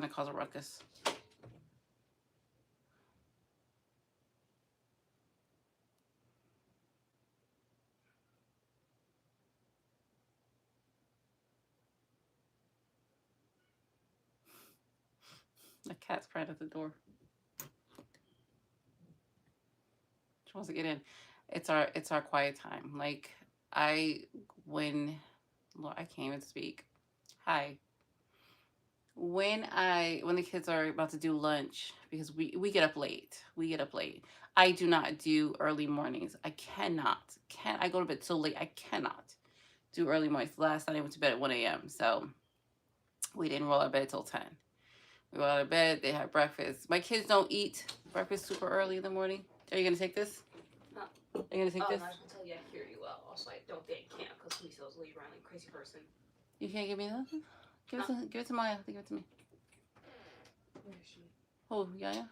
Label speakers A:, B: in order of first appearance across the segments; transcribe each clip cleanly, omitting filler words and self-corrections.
A: going to cause a ruckus. The cat's crying at the door. She wants to get in. It's our quiet time. Like when Lord, I can't even speak. Hi. When the kids are about to do lunch, because we get up late. We get up late. I do not do early mornings. I cannot. I go to bed so late. I cannot do early mornings. Last night I went to bed at 1 a.m. So we didn't roll out of bed till 10. We roll out of bed. They have breakfast. My kids don't eat breakfast super early in the morning. Are you gonna take this?
B: Huh?
A: Are you gonna take this?
B: I was gonna tell you I hear you well. Also, I don't think I can because Lisa's leave around like a crazy person.
A: You can't give me nothing? Give it to Maya. Give it to me.
B: Where is she?
A: Oh, Yaya?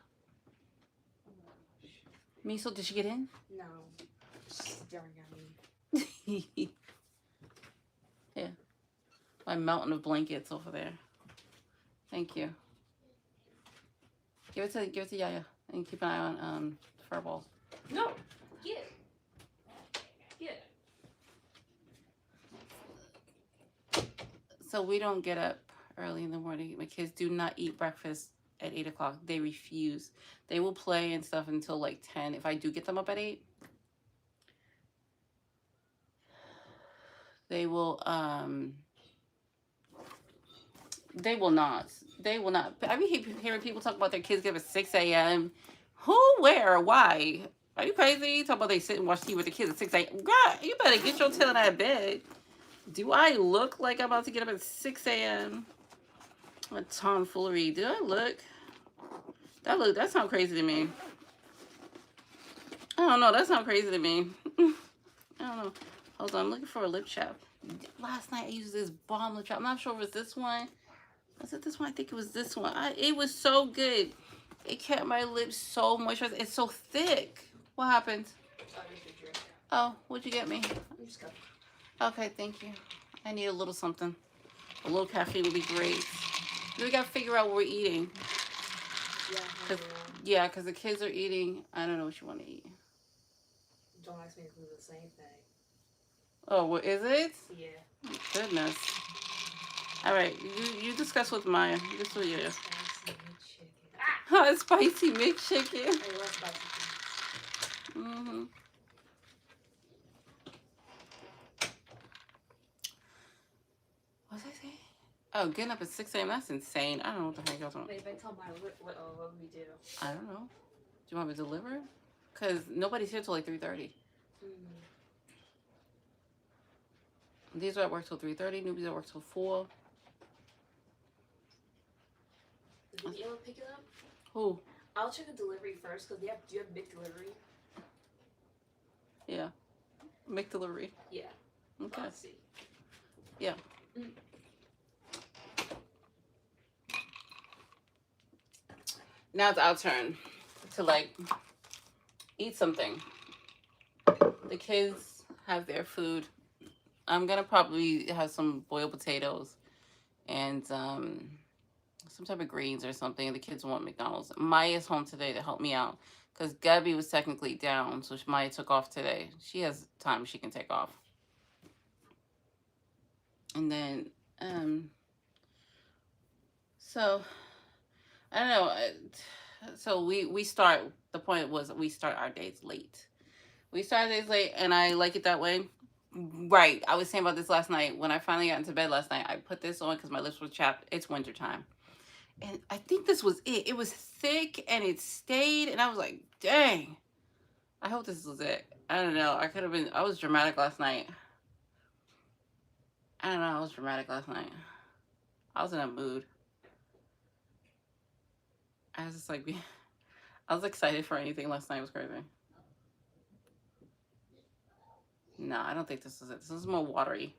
A: Miso, did she get in?
B: No. She's staring at me.
A: Yeah. My mountain of blankets over there. Thank you. Give it to Yaya. And keep an eye on Furball.
B: No. Get it. Get it.
A: So we don't get up early in the morning. My kids do not eat breakfast at 8 o'clock. They refuse. They will play and stuff until like 10. If I do get them up at 8, they will they will not. They will not. I be hearing people talk about their kids get up at 6 a.m. Who, where, why? Are you crazy? Talk about they sit and watch TV with the kids at 6 a.m. Girl, you better get your tail out of bed. Do I look like I'm about to get up at 6 a.m.? What tomfoolery. Do I look? That sounds crazy to me. I don't know. That sounds crazy to me. I don't know. Hold on. I'm looking for a lip chap. Last night I used this bomb lip chap. I'm not sure if it was this one. Was it this one? I think it was this one. It was so good. It kept my lips so moisturized. It's so thick. What happened? Oh, what'd you get me? Okay, thank you. I need a little something. A little caffeine would be great. We gotta figure out what we're eating. Yeah, because the kids are eating. I don't know what you want to eat.
B: Don't ask me to do the same thing.
A: Oh, what is it?
B: Yeah.
A: Oh, goodness. All right, you discuss with Maya. This with you. Spicy McChicken.
B: I love spicy chicken.
A: Mm-hmm. What was I saying? Oh, getting up at 6 a.m. That's insane. I don't know what the heck y'all talking about.
B: Maybe tell Maya what we do.
A: I don't know. Do you want me to deliver? Because nobody's here till like 3:30. These are at work till 3:30. Newbies at work till 4.
B: Did you pick it up?
A: Who?
B: I'll check the delivery first because do you have big delivery?
A: Yeah. Make delivery.
B: Yeah.
A: Okay.
B: Let's see.
A: Yeah. Now it's our turn to like eat something. The kids have their food. I'm gonna probably have some boiled potatoes and some type of greens or something. The kids want McDonald's. Maya's home today to help me out because Gabby was technically down, so Maya took off today. She has time she can take off. And then, so I don't know. So we start. The point was we start our days late. We start days late, and I like it that way. Right. I was saying about this last night. When I finally got into bed last night, I put this on because my lips were chapped. It's wintertime. And I think this was it. It was thick and it stayed. And I was like, dang. I hope this was it. I don't know. I was dramatic last night. I don't know. I was dramatic last night. I was in a mood. I was just like, I was excited for anything last night. It was crazy. No, I don't think this is it. This is more watery.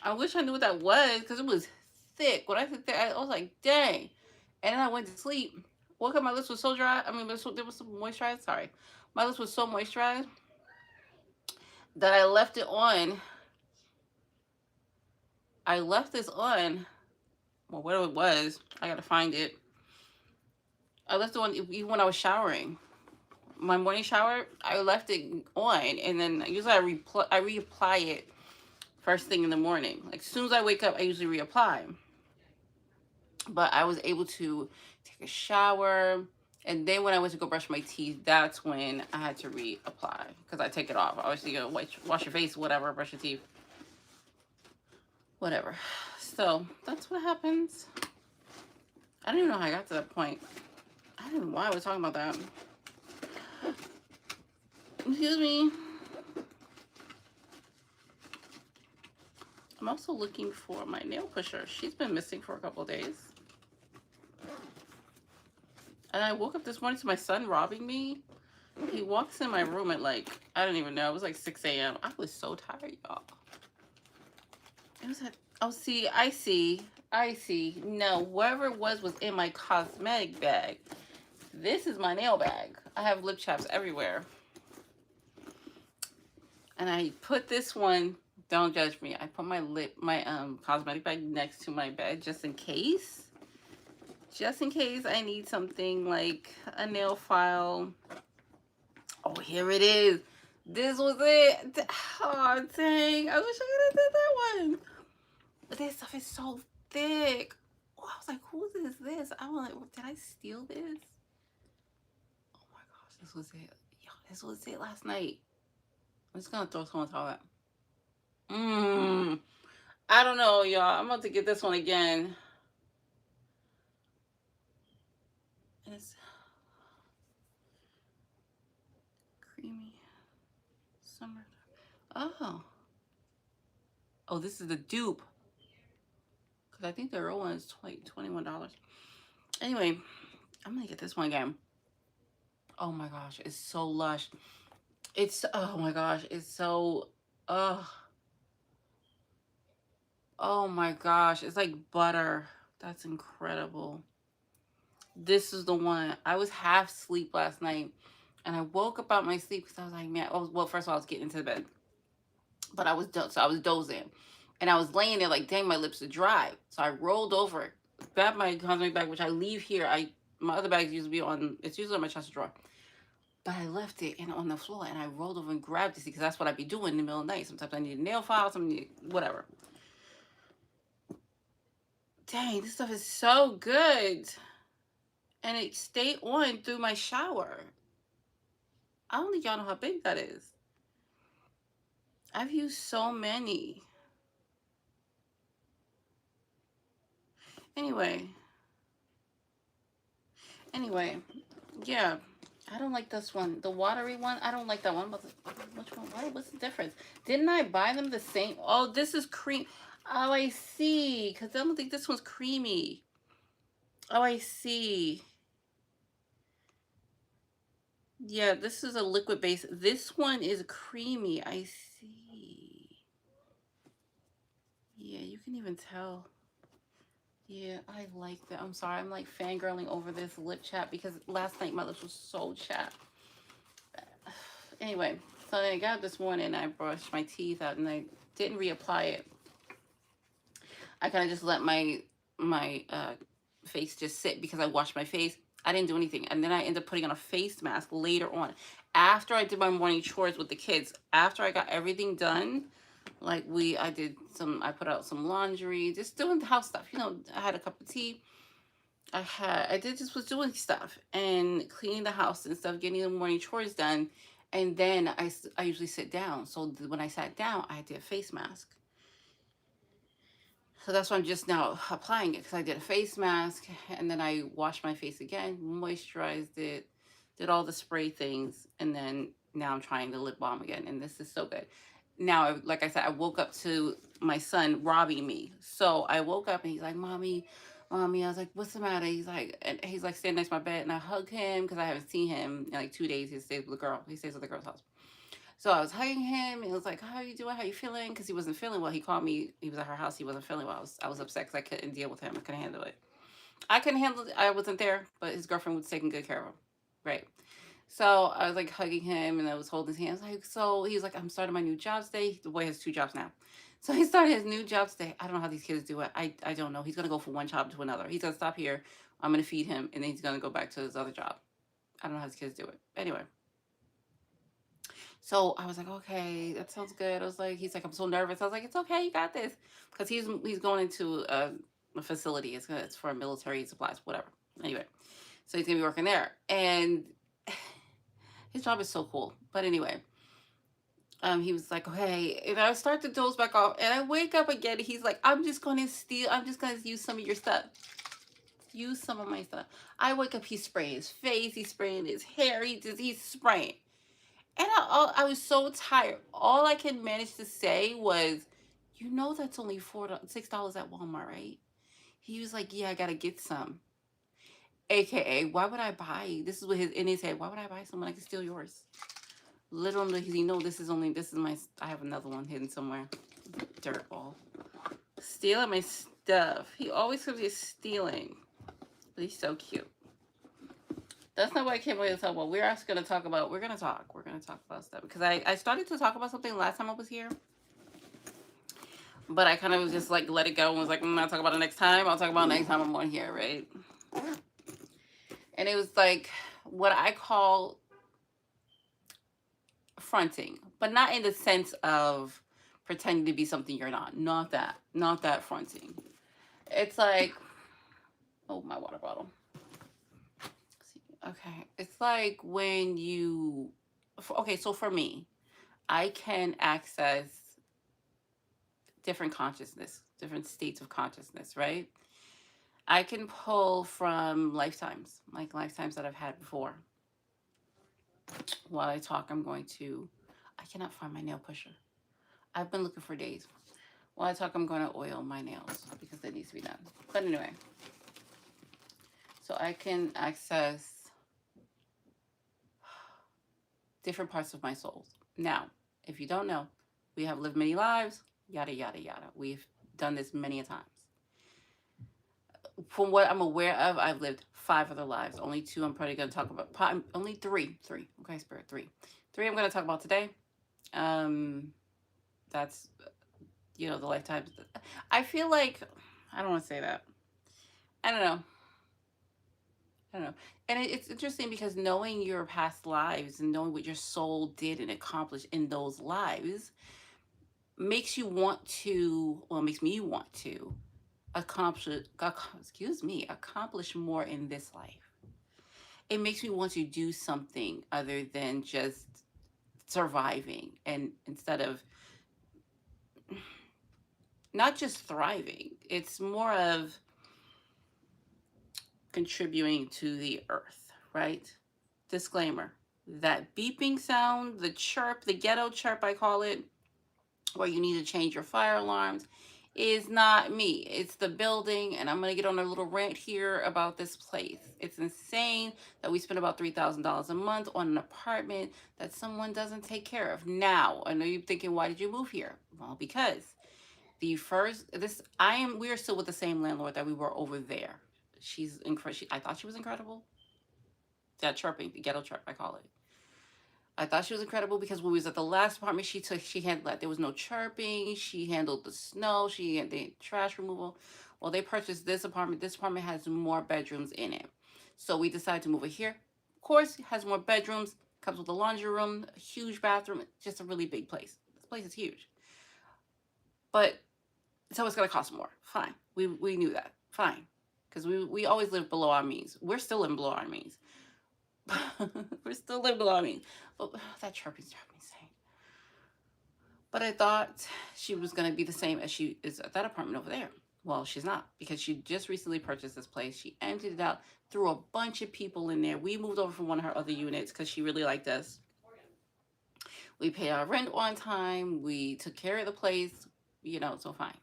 A: I wish I knew what that was because it was thick. When I said that, I was like, dang. And then I went to sleep. Woke up, my lips was so dry. I mean, there was some moisturized. Sorry. My lips was so moisturized that I left it on. I left this on Well, whatever it was, I gotta find it. I left it on even when I was showering. My morning shower, I left it on, and then usually I reapply it first thing in the morning. Like as soon as I wake up, I usually reapply. But I was able to take a shower, and then when I went to go brush my teeth, that's when I had to reapply because I take it off. Obviously, you gotta wash your face, whatever, brush your teeth, whatever. So that's what happens. I don't even know how I got to that point. I don't even know why I was talking about that. Excuse me. I'm also looking for my nail pusher. She's been missing for a couple of days. And I woke up this morning to my son robbing me. He walks in my room at like, I don't even know, it was like 6 a.m. I was so tired, y'all. It was at, oh, see, I see. No, whatever it was in my cosmetic bag. This is my nail bag. I have lip chaps everywhere. And I put this one, don't judge me, I put my cosmetic bag next to my bed just in case. Just in case I need something like a nail file. Oh, here it is. This was it. Oh, dang. I wish I could have did that one. This stuff is so thick. Oh, I was like, whose is this? I was like, did I steal this? Oh my gosh, this was it. Yo, this was it last night. I'm just gonna throw some on top of it. I don't know, y'all. I'm about to get this one again. And it's creamy. Summer. Oh. Oh, this is the dupe. Because I think the real one is $21. Anyway, I'm going to get this one again. Oh my gosh. It's so lush. Oh my gosh. It's so, oh my gosh. It's like butter. That's incredible. This is the one. I was half asleep last night. And I woke up out my sleep because I was like, man, well, first of all, I was getting into the bed. But I was dozing. And I was laying there like, dang, my lips are dry. So I rolled over, grabbed my cosmetic bag, which I leave here. My other bags usually it's usually on my chest drawer. But I left it on the floor, and I rolled over and grabbed it because that's what I'd be doing in the middle of the night. Sometimes I need a nail file, whatever. Dang, this stuff is so good. And it stayed on through my shower. I don't think y'all know how big that is. I've used so many. Anyway, yeah. I don't like this one. The watery one, I don't like that one. But which one? What's the difference? Didn't I buy them the same? Oh, this is cream. Oh, I see. Because I don't think this one's creamy. Oh, I see. Yeah, this is a liquid base. This one is creamy. I see. Yeah, you can even tell. Yeah, I like that. I'm sorry. I'm like fangirling over this lip chat because last night my lips were so chapped. Anyway, so I got up this morning and I brushed my teeth out and I didn't reapply it. I kind of just let my face just sit because I washed my face. I didn't do anything. And then I ended up putting on a face mask later on. After I did my morning chores with the kids, after I got everything done, like I put out some laundry, just doing the house stuff. I had a cup of tea. Was doing stuff and cleaning the house and stuff, getting the morning chores done. And then I usually sit down. So when I sat down, I did a face mask. So that's why I'm just now applying it because I did a face mask and then I washed my face again, moisturized it, did all the spray things, and then now I'm trying the lip balm again. And this is so good. Now, like I said, I woke up to my son robbing me. So I woke up and he's like, Mommy. I was like, what's the matter? He's like standing next to my bed and I hugged him because I haven't seen him in like 2 days. He stays with the girl's house. So I was hugging him, and he was like, "How are you doing? How are you feeling?" Because he wasn't feeling well. He called me. He was at her house. He wasn't feeling well. I was upset because I couldn't deal with him. I couldn't handle it. I couldn't handle it. I wasn't there, but his girlfriend was taking good care of him. Right. So I was like hugging him, and I was holding his hands. Like, so he was like, "I'm starting my new job today." The boy has 2 jobs now. So he started his new job today. I don't know how these kids do it. I don't know. He's gonna go from one job to another. He's gonna stop here. I'm gonna feed him, and then he's gonna go back to his other job. I don't know how these kids do it. Anyway, so I was like, okay, that sounds good. I was like, he's like, I'm so nervous. I was like, it's okay, you got this, because he's going into a facility. It's for military supplies, whatever. Anyway, so he's gonna be working there, and his job is so cool. But anyway, he was like, okay, and I start to doze back off, and I wake up again. He's like, I'm just gonna steal. I'm just gonna use some of your stuff. Use some of my stuff. I wake up. He's spraying his face. He's spraying his hair. He's spraying. And I was so tired. All I could manage to say was, you know, that's only $6 at Walmart, right? He was like, yeah, I gotta get some. AKA, why would I buy? This is what his in his head. Why would I buy some when I can steal yours? Little does he know this is my. I have another one hidden somewhere. Dirtball, stealing my stuff. He always comes here stealing, but he's so cute. That's not what I came to talk about. We're actually going to talk about. We're going to talk about stuff because I started to talk about something last time I was here, but I kind of was just like let it go and was like, I'll talk about it next time. I'll talk about it next time I'm on here, right? And it was like what I call fronting, but not in the sense of pretending to be something you're not. Not that fronting. It's like, oh, my water bottle. Okay, it's like when you, okay, so for me, I can access different consciousness, different states of consciousness, right? I can pull from lifetimes, like lifetimes that I've had before. While I talk, I cannot find my nail pusher. I've been looking for days. While I talk, I'm going to oil my nails because that needs to be done. But anyway, so I can access different parts of my soul. Now, if you don't know, we have lived many lives, yada, yada, yada. We've done this many a times. From what I'm aware of, I've lived 5 other lives. Only 2 I'm probably going to talk about. Only 3. Okay, Spirit, 3. 3 I'm going to talk about today. That's, the lifetimes. I feel like, I don't want to say that. I don't know. And it's interesting because knowing your past lives and knowing what your soul did and accomplished in those lives makes me want to accomplish more in this life. It makes me want to do something other than just surviving, and instead of not just thriving, it's more of contributing to the earth, right? Disclaimer, that beeping sound, the chirp, the ghetto chirp I call it, where you need to change your fire alarms, is not me. It's the building, and I'm going to get on a little rant here about this place. It's insane that we spend about $3,000 a month on an apartment that someone doesn't take care of. Now, I know you're thinking, why did you move here? Well, because we are still with the same landlord that we were over there. She's incredible. I thought she was incredible. That chirping, the ghetto chirp, I call it. I thought she was incredible because when we was at the last apartment she handled, there was no chirping. She handled the snow. She had the trash removal. Well, they purchased this apartment. This apartment has more bedrooms in it. So we decided to move it here. Of course, it has more bedrooms. Comes with a laundry room, a huge bathroom. Just a really big place. This place is huge. But so it's going to cost more. Fine. We knew that. Fine. Because we always live below our means. We're still living below our means. We're still living below our means. But that chirping's driving me insane. But I thought she was going to be the same as she is at that apartment over there. Well, she's not, because she just recently purchased this place. She emptied it out, threw a bunch of people in there. We moved over from one of her other units because she really liked us. We paid our rent on time. We took care of the place, so fine.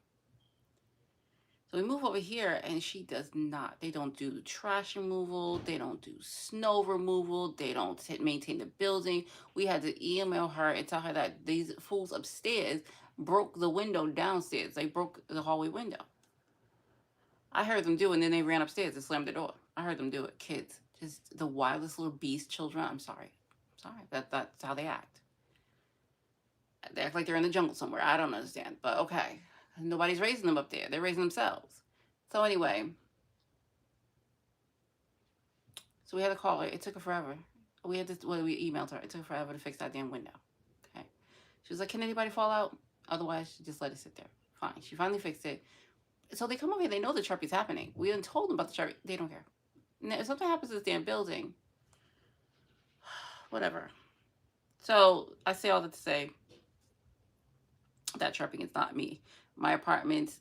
A: So we move over here, and she does not. They don't do trash removal. They don't do snow removal. They don't maintain the building. We had to email her and tell her that these fools upstairs broke the window downstairs. They broke the hallway window. I heard them do it, and then they ran upstairs and slammed the door. I heard them do it. Kids, just the wildest little beast children. I'm sorry. That's how they act. They act like they're in the jungle somewhere. I don't understand, but okay. Nobody's raising them up there. They're raising themselves. So anyway, so we had to call her. It took her forever. We had to, well, we emailed her. It took her forever to fix that damn window. Okay. She was like, can anybody fall out? Otherwise, she just let it sit there. Fine. She finally fixed it. So they come over here. They know the Sharpie's happening. We didn't told them about the Sharpie. They don't care. Now, if something happens to this damn building, whatever. So I say all that to say that Sharpie is not me. My apartment's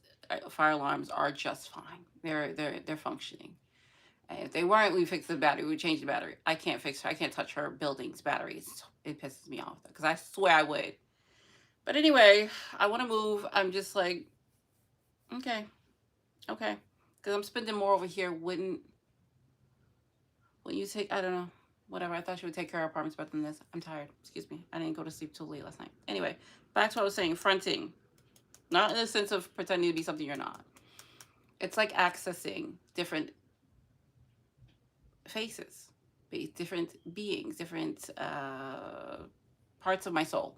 A: fire alarms are just fine. They're functioning. And if they weren't, we fix the battery. We change the battery. I can't fix her. I can't touch her building's batteries. It pisses me off because I swear I would. But anyway, I want to move. I'm just like, okay, okay, because I'm spending more over here. Wouldn't you take? I don't know. Whatever. I thought she would take care of apartments better than this. I'm tired. Excuse me. I didn't go to sleep till late last night. Anyway, back to what I was saying. Fronting, not in the sense of pretending to be something you're not. It's like accessing different faces, different beings, different parts of my soul.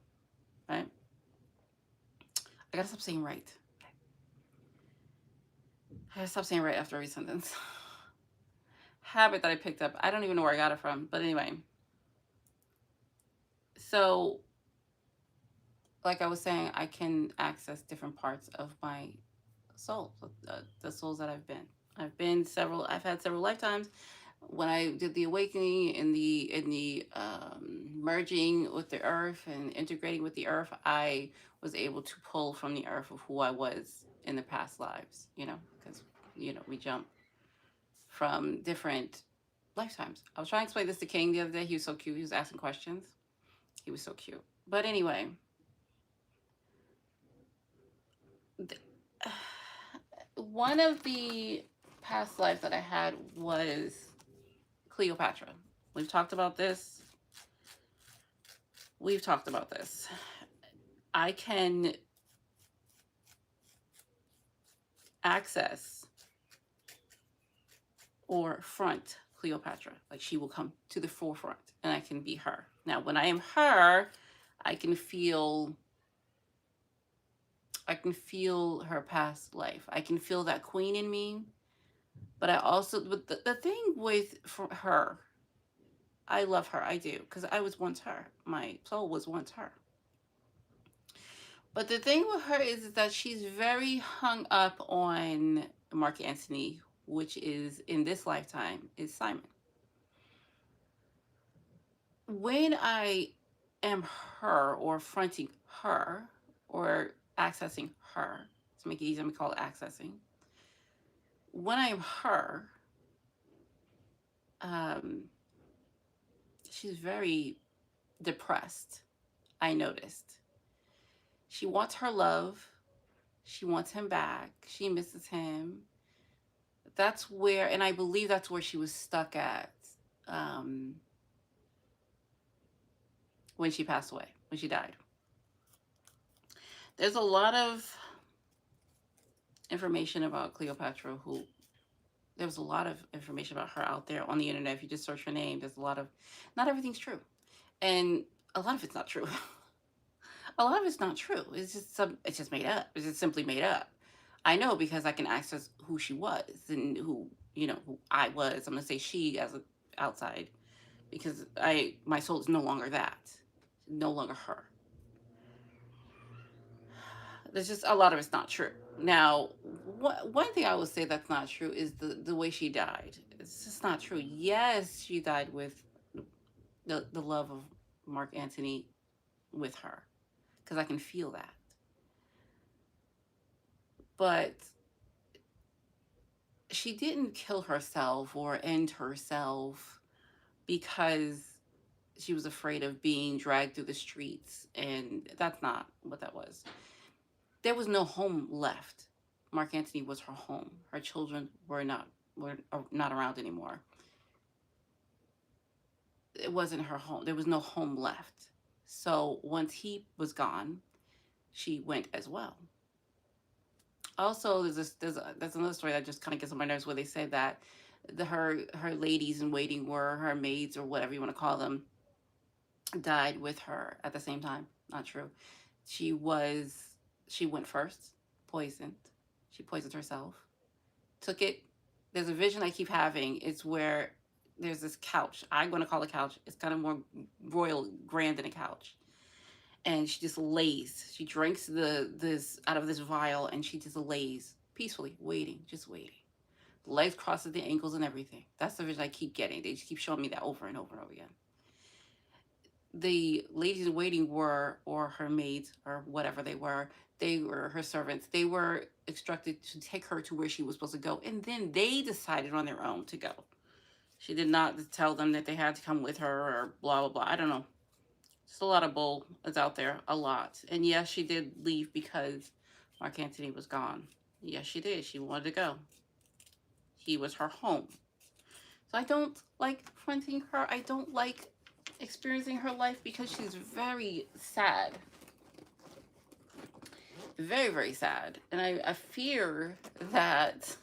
A: Right. I gotta stop saying right. I gotta stop saying right after every sentence. Habit that I picked up. I don't even know where I got it from. But anyway. So, like I was saying, I can access different parts of my soul, the souls that I've been. I've had several lifetimes. When I did the awakening in the merging with the earth and integrating with the earth, I was able to pull from the earth of who I was in the past lives, because, we jump from different lifetimes. I was trying to explain this to King the other day. He was so cute. He was asking questions. He was so cute. But anyway, one of the past lives that I had was Cleopatra. We've talked about this. I can access or front Cleopatra. Like, she will come to the forefront and I can be her. Now, when I am her, I can feel her past life. I can feel that queen in me. But I also, but the thing with her, I love her. I do. Because I was once her. My soul was once her. But the thing with her is that she's very hung up on Mark Antony, which is, in this lifetime, is Simon. When I am her, or fronting her, or accessing her, to make it easy, I'm going to call it accessing. When I am her, she's very depressed, I noticed. She wants her love. She wants him back. She misses him. That's where, and I believe that's where she was stuck at when she passed away, when she died. There's a lot of information about Cleopatra there was a lot of information about her out there on the internet. If you just search her name, there's a lot of, not everything's true. And a lot of it's not true. A lot of it's not true. It's just made up. It's just simply made up. I know because I can access who she was and who I was. I'm going to say she as an outside, because my soul is no longer that. No longer her. There's just a lot of it's not true. Now, one thing I will say that's not true is the way she died. It's just not true. Yes, she died with the love of Mark Antony with her, because I can feel that. But she didn't kill herself or end herself because she was afraid of being dragged through the streets, and that's not what that was. There was no home left. Mark Antony was her home. Her children were not around anymore. It wasn't her home. There was no home left. So once he was gone, she went as well. Also, there's another story that just kind of gets on my nerves, where they say that her ladies in waiting, were her maids or whatever you want to call them, died with her at the same time. Not true. She went first, poisoned. She poisoned herself. Took it. There's a vision I keep having. It's where there's this couch. I'm going to call it a couch. It's kind of more royal, grand than a couch. And she just lays. She drinks this out of this vial, and she just lays peacefully, waiting, just waiting. Legs crosses the ankles and everything. That's the vision I keep getting. They just keep showing me that over and over and over again. The ladies in waiting were, or her maids, or whatever they were her servants. They were instructed to take her to where she was supposed to go, and then they decided on their own to go. She did not tell them that they had to come with her or blah blah blah. I don't know. Just a lot of bull is out there, a lot. And yes, she did leave because Mark Antony was gone. Yes, she did. She wanted to go. He was her home. So I don't like fronting her. I don't like experiencing her life because she's very sad. Very, very sad. And I fear that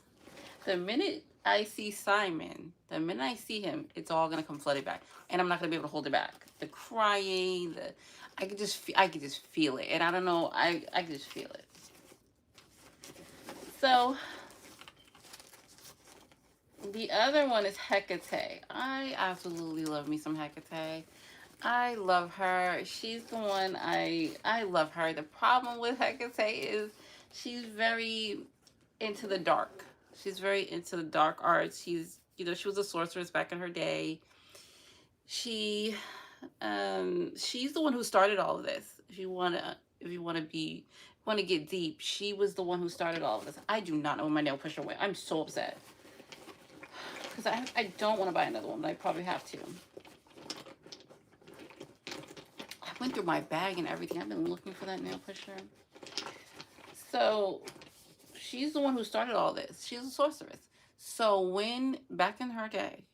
A: the minute I see Simon, the minute I see him, it's all gonna come flooded back. And I'm not gonna be able to hold it back. The crying, I could just feel it. And I don't know, I could just feel it. So the other one is Hecate. I absolutely love me some Hecate. I love her. She's the one I love her. The problem with Hecate is she's very into the dark. She's very into the dark arts. She's, she was a sorceress back in her day. She's the one who started all of this. If you want to get deep, she was the one who started all of this. I do not know when my nail pusher went. I'm so upset. Because I don't want to buy another one, but I probably have to. I went through my bag and everything. I've been looking for that nail pusher. So she's the one who started all this. She's a sorceress. So back in her day,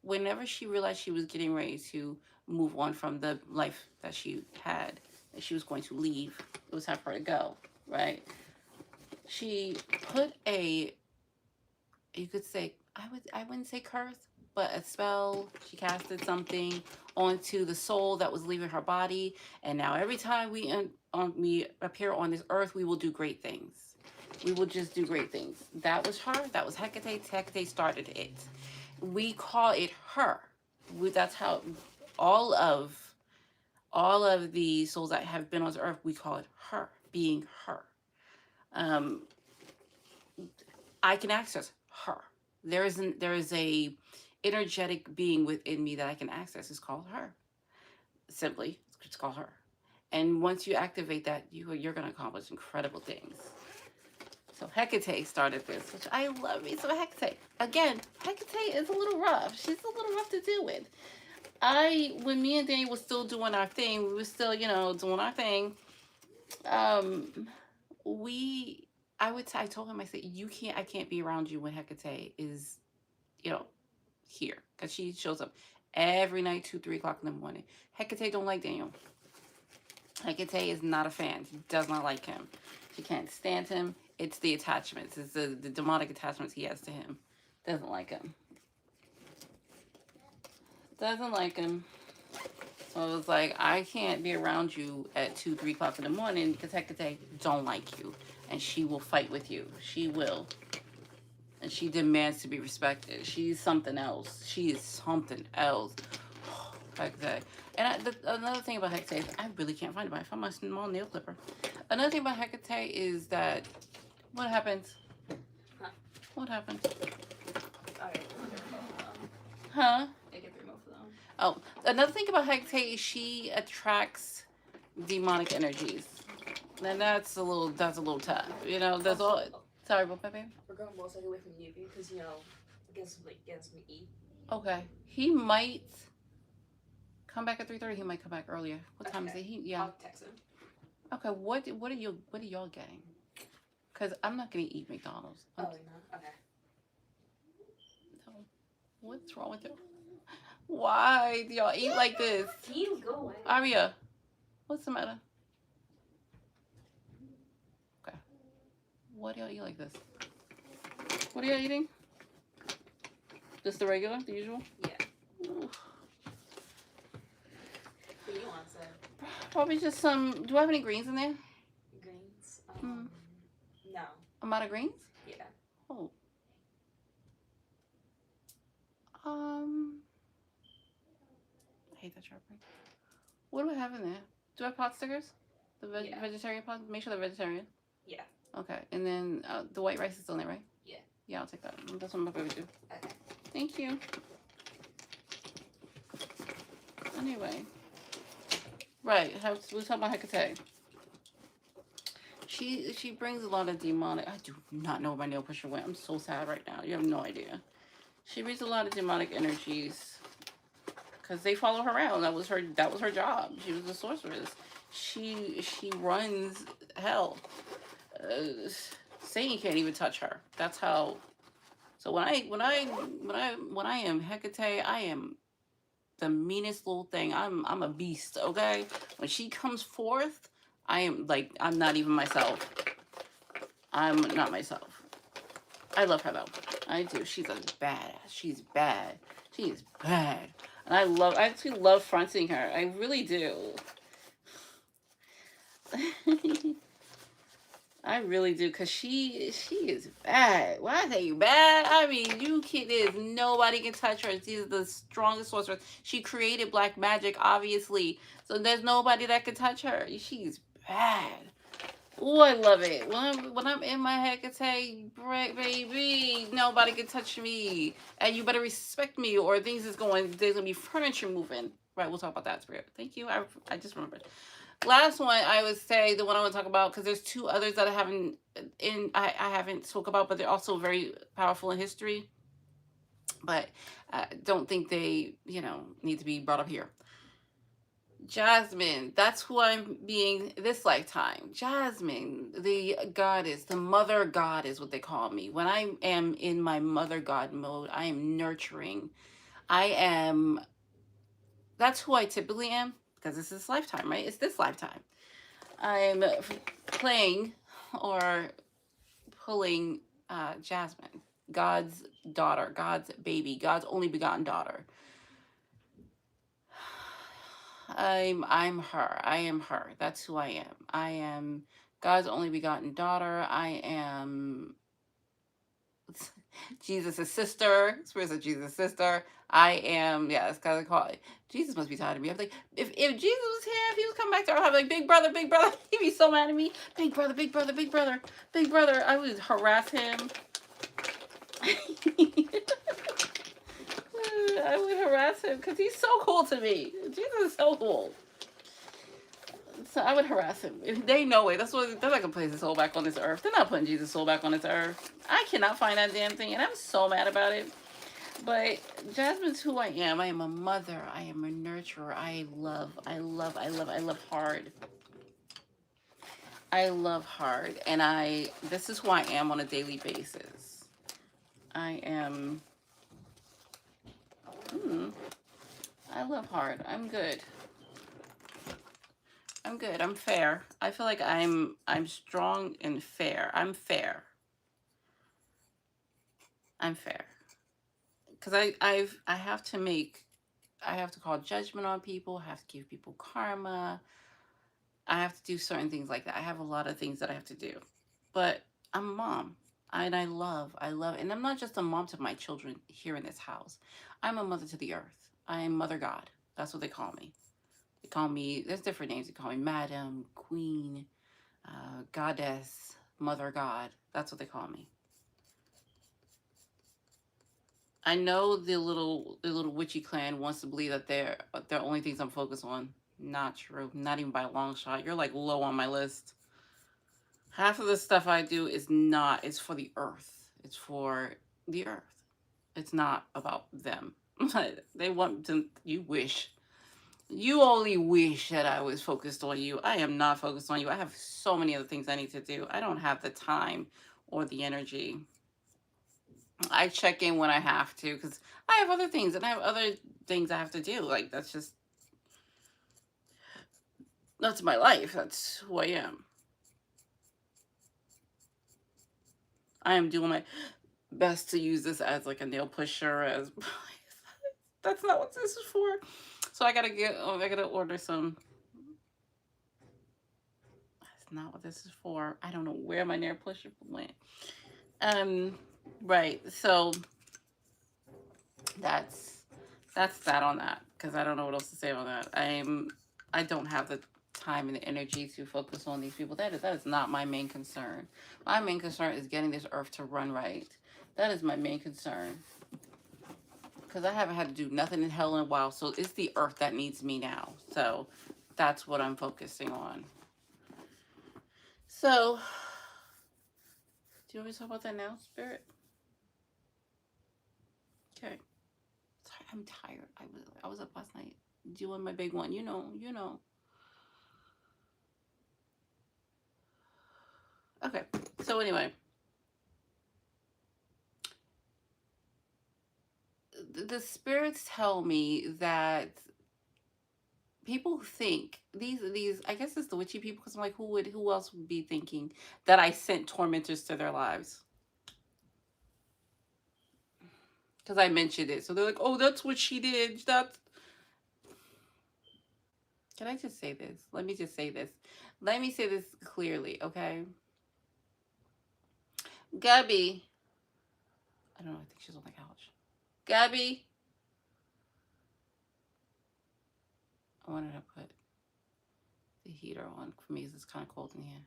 A: whenever she realized she was getting ready to move on from the life that she had, that she was going to leave, it was time for her to go, right? She put you could say, I wouldn't say curse, but a spell. She casted something onto the soul that was leaving her body, and now every time we appear on this earth, we will do great things. We will just do great things. That was her. That was Hecate. Hecate started it. We call it her. That's how all of the souls that have been on this earth, we call it her, being her. I can access her. There is a energetic being within me that I can access. It's called her. Simply, it's called her. And once you activate that, you're going to accomplish incredible things. So Hecate started this, which I love me. So Hecate, again, Hecate is a little rough. She's a little rough to deal with. When me and Danny was still doing our thing, we were still, doing our thing. I told him, I said, I can't be around you when Hecate is, here. Because she shows up every night, 2, 3 o'clock in the morning. Hecate don't like Daniel. Hecate is not a fan. She does not like him. She can't stand him. It's the attachments. It's the demonic attachments he has to him. Doesn't like him. Doesn't like him. So I was like, I can't be around you at 2, 3 o'clock in the morning because Hecate don't like you. And she will fight with you. She will. And she demands to be respected. She's something else. She is something else. Hecate. And another thing about Hecate, I really can't find it, but I found my small nail clipper. Another thing about Hecate is that, what happens?
B: Huh?
A: What happens?
B: Alright.
A: Huh?
B: I get the remote for them.
A: Oh, another thing about Hecate is she attracts demonic energies. And that's a little tough. There's all. Sorry, what, baby?
B: We're going most likely away from you because against me eat.
A: Okay, he might come back at 3:30. He might come back earlier. What time is it? Yeah.
B: I'll text him.
A: Okay, what are y'all getting? Because I'm not gonna eat McDonald's.
B: Oh, you're not? Okay.
A: No. What's wrong with you? Why do y'all eat like this?
B: Can you go away?
A: Aria, what's the matter? Okay. What do y'all eat like this? What are y'all eating? Just the regular, the usual?
B: Yeah.
A: Ooh.
B: What do you want, sir?
A: Probably just some. Do I have any greens in there?
B: Greens.
A: Mm.
B: No.
A: Amount of greens?
B: Yeah.
A: Oh. Um. I hate that sharpener. What do I have in there? Do I have pot stickers? The
B: Yeah.
A: vegetarian pot? Make sure they're vegetarian.
B: Yeah.
A: Okay. And then the white rice is still in there, right?
B: Yeah.
A: Yeah, I'll take that. That's what I'm going to do.
B: Okay.
A: Thank you. Anyway. Right. We're talking about Hecate. She brings a lot of demonic. I do not know where my nail pusher went. I'm so sad right now. You have no idea. She brings a lot of demonic energies because they follow her around. That was her job. She was a sorceress. She runs hell. Satan can't even touch her. That's how. So when I am Hecate, I am the meanest little thing. I'm a beast. Okay. When she comes forth, I'm not even myself. I'm not myself. I love her though. I do. She's a badass. She's bad. She is bad. And I actually love fronting her. I really do. I really do, cause she is bad. When I say you bad, I mean you kid is nobody can touch her. She's the strongest sorceress. She created black magic, obviously, so there's nobody that can touch her. She's bad. Oh, I love it. When I'm in my Hecate, baby, nobody can touch me, and you better respect me, or there's gonna be furniture moving. Right, we'll talk about that, Spirit. Thank you. I just remembered. Last one I would say the one I want to talk about because there's two others that I haven't spoke about, but they're also very powerful in history. But I don't think they need to be brought up here. Jasmine, that's who I'm being this lifetime. Jasmine, the goddess, the mother god is what they call me. When I am in my mother god mode, I am nurturing. That's who I typically am because it's this lifetime, right? It's this lifetime. I'm playing or pulling Jasmine, God's daughter, God's baby, God's only begotten daughter. I'm her. I am her. That's who I am. I am God's only begotten daughter. I am Jesus' sister. Spirit of Jesus' sister. I am, yeah, it's kind of call it. Jesus must be tired of me. I'm like, if Jesus was here, if he was coming back to Earth, I'd be like, big brother, big brother. He'd be so mad at me. Big brother, big brother, big brother, big brother. I would harass him. I would harass him because he's so cool to me. Jesus is so cool. So I would harass him. If they know it, they're not gonna place his soul back on this earth. They're not putting Jesus' soul back on this earth. I cannot find that damn thing, and I'm so mad about it. But Jasmine's who I am. I am a mother. I am a nurturer. I love hard. I love hard. And this is who I am on a daily basis. I am, I love hard. I'm good. I'm good. I'm fair. I feel like I'm strong and fair. I'm fair. I'm fair. Because I have to call judgment on people. I have to give people karma. I have to do certain things like that. I have a lot of things that I have to do. But I'm a mom. And I love, and I'm not just a mom to my children here in this house. I'm a mother to the earth. I am Mother God. That's what they call me. They call me, there's different names. They call me Madam, Queen, Goddess, Mother God. That's what they call me. I know the little witchy clan wants to believe that they're the only things I'm focused on. Not true. Not even by a long shot. You're like low on my list. Half of the stuff I do is not. It's for the earth. It's for the earth. It's not about them. They want to. You wish. You only wish that I was focused on you. I am not focused on you. I have so many other things I need to do. I don't have the time or the energy. I check in when I have to because I have other things and I have other things I have to do. Like that's my life. That's who I am. I am doing my best to use this as like a nail pusher as that's not what this is for. So I gotta order some not what this is for. I don't know where my nail pusher went. Um, right. So that's that's that on that because I don't know what else to say on that. I don't have the time and the energy to focus on these people. That is not my main concern. My main concern is getting this earth to run right. That is my main concern because I haven't had to do nothing in hell in a while. So it's the earth that needs me now. So that's what I'm focusing on. So, do you want me to talk about that now, Spirit? Okay. Sorry, I'm tired. I was up last night doing my big one. You know. Okay. So anyway, the spirits tell me that people think these I guess it's the witchy people because I'm like who else would be thinking that I sent tormentors to their lives because I mentioned it. So they're like, oh, that's what she did. That's Can I just say this? Let me just say this. Let me say this clearly, okay? Gabby, I don't know. I think she's on the couch. Gabby, I wanted to put the heater on for me. It's kind of cold in here.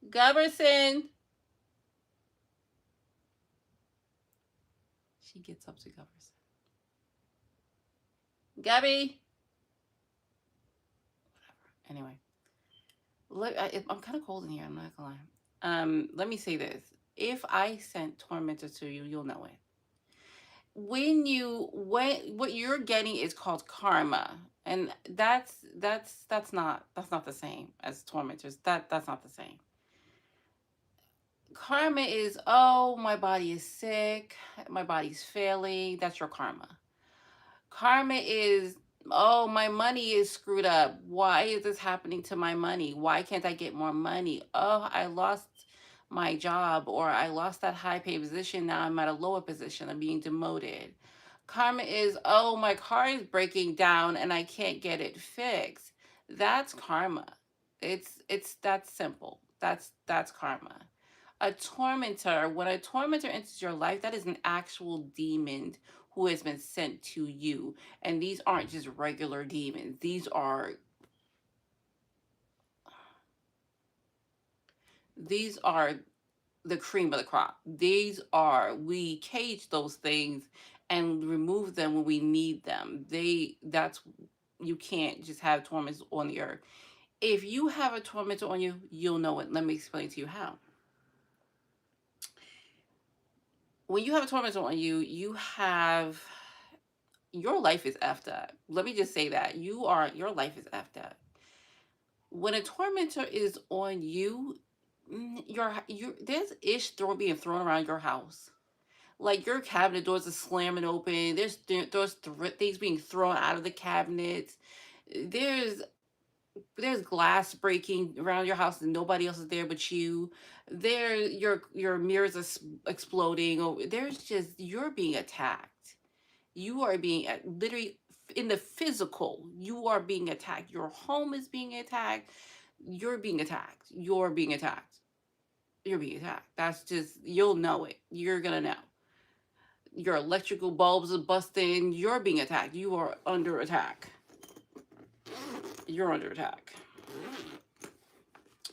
A: Gubberson. She gets up to Gubberson. Gabby. Whatever. Anyway, I'm kind of cold in here. I'm not gonna lie. Let me say this. If I sent tormentors to you, you'll know it. What you're getting is called karma, and that's not the same as tormentors. That's not the same. Karma is, oh, my body is sick, my body's failing. That's your karma. Karma is, oh, my money is screwed up. Why is this happening to my money? Why can't I get more money? Oh, I lost my job, or I lost that high paid position. Now I'm at a lower position. I'm being demoted. Karma is, oh, my car is breaking down and I can't get it fixed. That's karma. It's that simple. That's karma. A tormentor, when a tormentor enters your life, that is an actual demon who has been sent to you. And these aren't just regular demons. These are the cream of the crop. We cage those things and remove them when we need them. You can't just have torments on the earth. If you have a tormentor on you, you'll know it. Let me explain to you how. When you have a tormentor on you, your life is effed up. Let me just say that. Your life is effed up. When a tormentor is on you, there's being thrown around your house. Like your cabinet doors are slamming open. There's things being thrown out of the cabinets. There's there's glass breaking around your house and nobody else is there but you. Your mirrors are exploding. Or you're being attacked. You are being literally in the physical. You are being attacked. Your home is being attacked. You're being attacked. You're being attacked. You're being attacked. That's just, you'll know it. You're gonna know. Your electrical bulbs are busting. You're being attacked. You are under attack. You're under attack.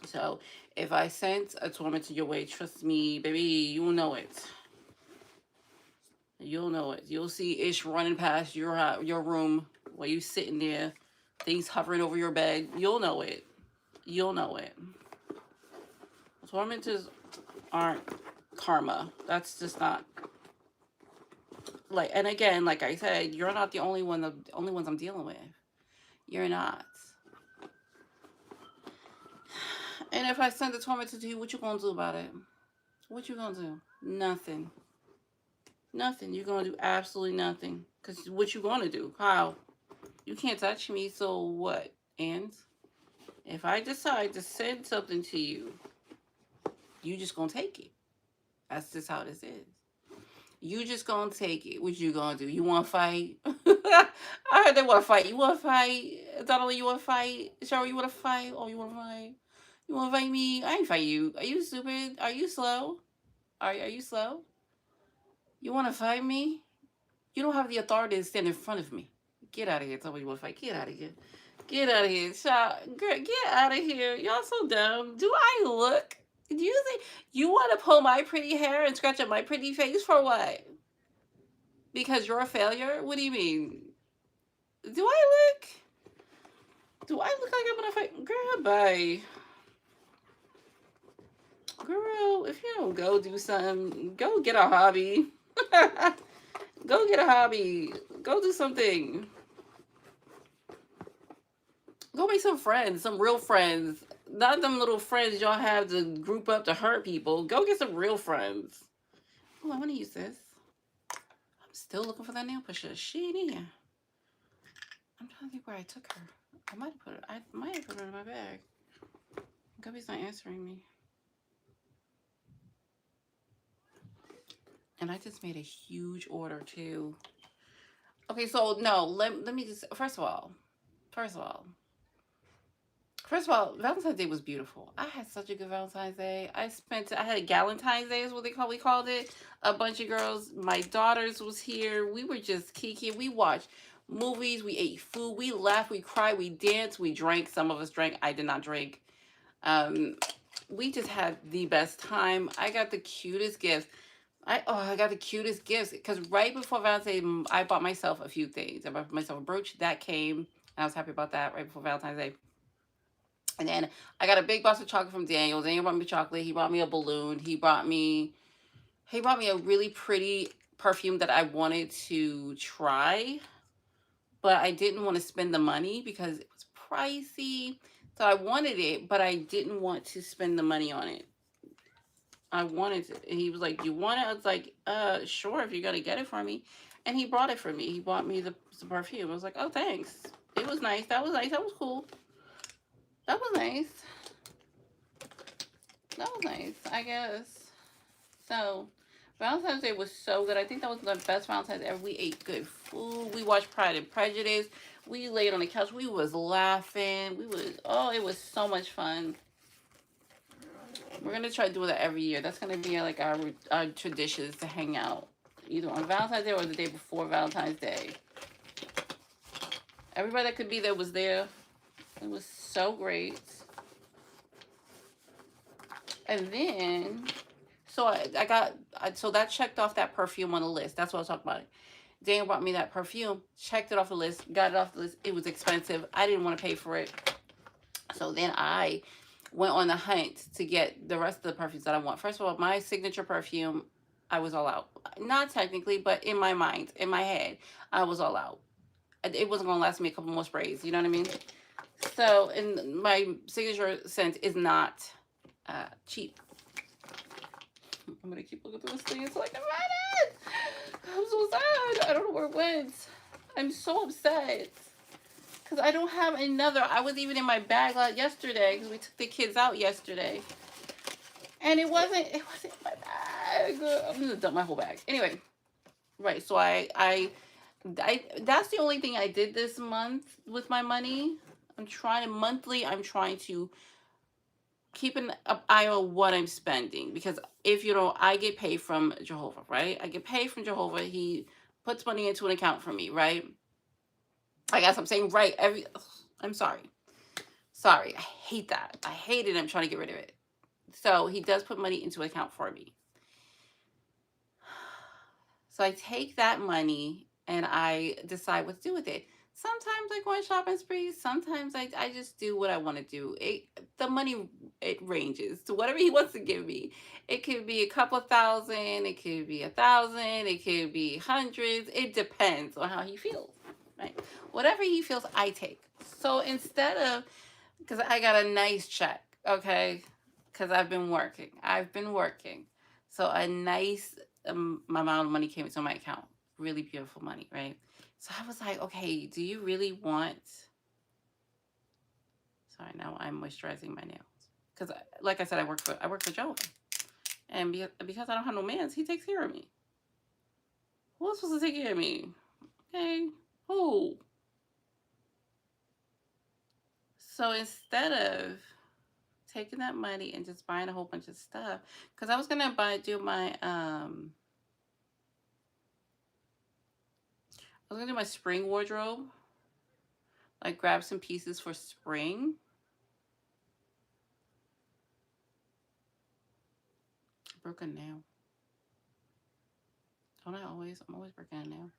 A: So if I sent a tormentor your way, trust me, baby, you'll know it. You'll know it. You'll see Ish running past your room while you sitting there, things hovering over your bed. You'll know it. You'll know it. Tormentors aren't karma. That's just not like. And again, like I said, you're not the only one. The only ones I'm dealing with. You're not. And if I send the tormentor to you, what you gonna do about it? What you gonna do? Nothing. Nothing. You're gonna do absolutely nothing. Cause what you gonna do? How? You can't touch me. So what? And if I decide to send something to you, you just gonna take it. That's just how this is. You just gonna take it. What you gonna do? You wanna fight? I heard they wanna fight. You wanna fight? Donnelly, you wanna fight? Cheryl, you wanna fight? Oh, you wanna fight? You want to fight me? I ain't fight you. Are you stupid? Are you slow? Are you slow? You want to fight me? You don't have the authority to stand in front of me. Get out of here. Tell me you want to fight. Get out of here. Get out of here. Child. Girl, get out of here. Y'all so dumb. Do I look? Do you think you want to pull my pretty hair and scratch up my pretty face for what? Because you're a failure? What do you mean? Do I look? Do I look like I'm gonna fight? Girl, bye. Girl, if you don't go do something, go get a hobby. Go get a hobby. Go do something. Go make some friends, some real friends. Not them little friends y'all have to group up to hurt people. Go get some real friends. Oh, I want to use this. I'm still looking for that nail pusher. She ain't in here. I'm trying to think where I took her. I might have put it. I might have put her in my bag. Gubby's not answering me. And I just made a huge order too. Okay, so no, let me just first of all, Valentine's Day was beautiful. I had such a good Valentine's Day. I had a Galentine's Day is what we called it. A bunch of girls, my daughters was here. We were just kiki. We watched movies, we ate food, we laughed, we cried, we danced, we drank. Some of us drank. I did not drink. Um, we just had the best time. I got the cutest gifts. I got the cutest gifts because right before Valentine's Day, I bought myself a few things. I bought myself a brooch that came. I was happy about that right before Valentine's Day. And then I got a big box of chocolate from Daniel. Daniel brought me chocolate. He brought me a balloon. He brought me a really pretty perfume that I wanted to try, but I didn't want to spend the money because it was pricey. So I wanted it, but I didn't want to spend the money on it. I wanted it. And he was like, "You want it?" I was like, sure, if you're gonna get it for me. And he brought it for me. He bought me the perfume. I was like, "Oh, thanks." It was nice. That was nice. That was cool. That was nice. That was nice, I guess. So, Valentine's Day was so good. I think that was the best Valentine's ever. We ate good food. We watched Pride and Prejudice. We laid on the couch. We was laughing. It was so much fun. We're gonna try doing that every year. That's gonna be like our traditions to hang out, either on Valentine's Day or the day before Valentine's Day. Everybody that could be there was there. It was so great. And then, so so that checked off that perfume on the list. That's what I was talking about. Daniel brought me that perfume, checked it off the list, got it off the list. It was expensive. I didn't want to pay for it. So then I went on the hunt to get the rest of the perfumes that I want. First of all, my signature perfume, I was all out. Not technically, but in my mind, in my head, I was all out. It wasn't going to last me a couple more sprays. You know what I mean? So, and my signature scent is not cheap. I'm going to keep looking through this thing until I can find it. I'm so sad. I don't know where it went. I'm so upset. Because I don't have another. I was even in my bag yesterday because we took the kids out yesterday. And it wasn't in my bag. I'm going to dump my whole bag. Anyway. Right. So I that's the only thing I did this month with my money. I'm trying to keep an eye on what I'm spending because if you know, I get paid from Jehovah, right? I get paid from Jehovah. He puts money into an account for me, right? I guess I'm saying right I'm sorry. Sorry. I hate that. I hate it. I'm trying to get rid of it. So he does put money into an account for me. So I take that money and I decide what to do with it. Sometimes I go on shopping sprees. Sometimes I just do what I want to do. The money, it ranges to whatever he wants to give me. It could be a couple thousand. It could be 1,000. It could be hundreds. It depends on how he feels. Right? Whatever he feels, I take. So instead of, because I got a nice check, okay? Because I've been working. So a nice amount of money came into my account. Really beautiful money, right? So I was like, okay, do you really want... Sorry, now I'm moisturizing my nails. Because, like I said, I work for Joe. And because I don't have no mans, he takes care of me. Who else supposed to take care of me? Okay, who? So instead of taking that money and just buying a whole bunch of stuff because I was gonna do my I was gonna do my spring wardrobe, like grab some pieces for spring. Broke a nail. Don't I always? I'm always breaking a nail.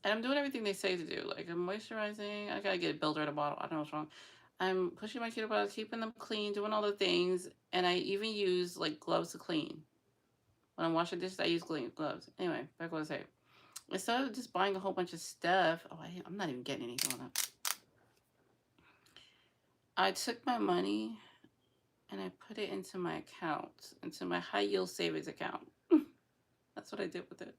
A: And I'm doing everything they say to do. Like I'm moisturizing. I gotta get a builder at a bottle. I don't know what's wrong. I'm pushing my keto bottles, keeping them clean, doing all the things, and I even use like gloves to clean. When I'm washing dishes, I use gloves. Anyway, back to what I say. Instead of just buying a whole bunch of stuff, I'm not even getting anything on that. I took my money and I put it into my account, into my high yield savings account. That's what I did with it.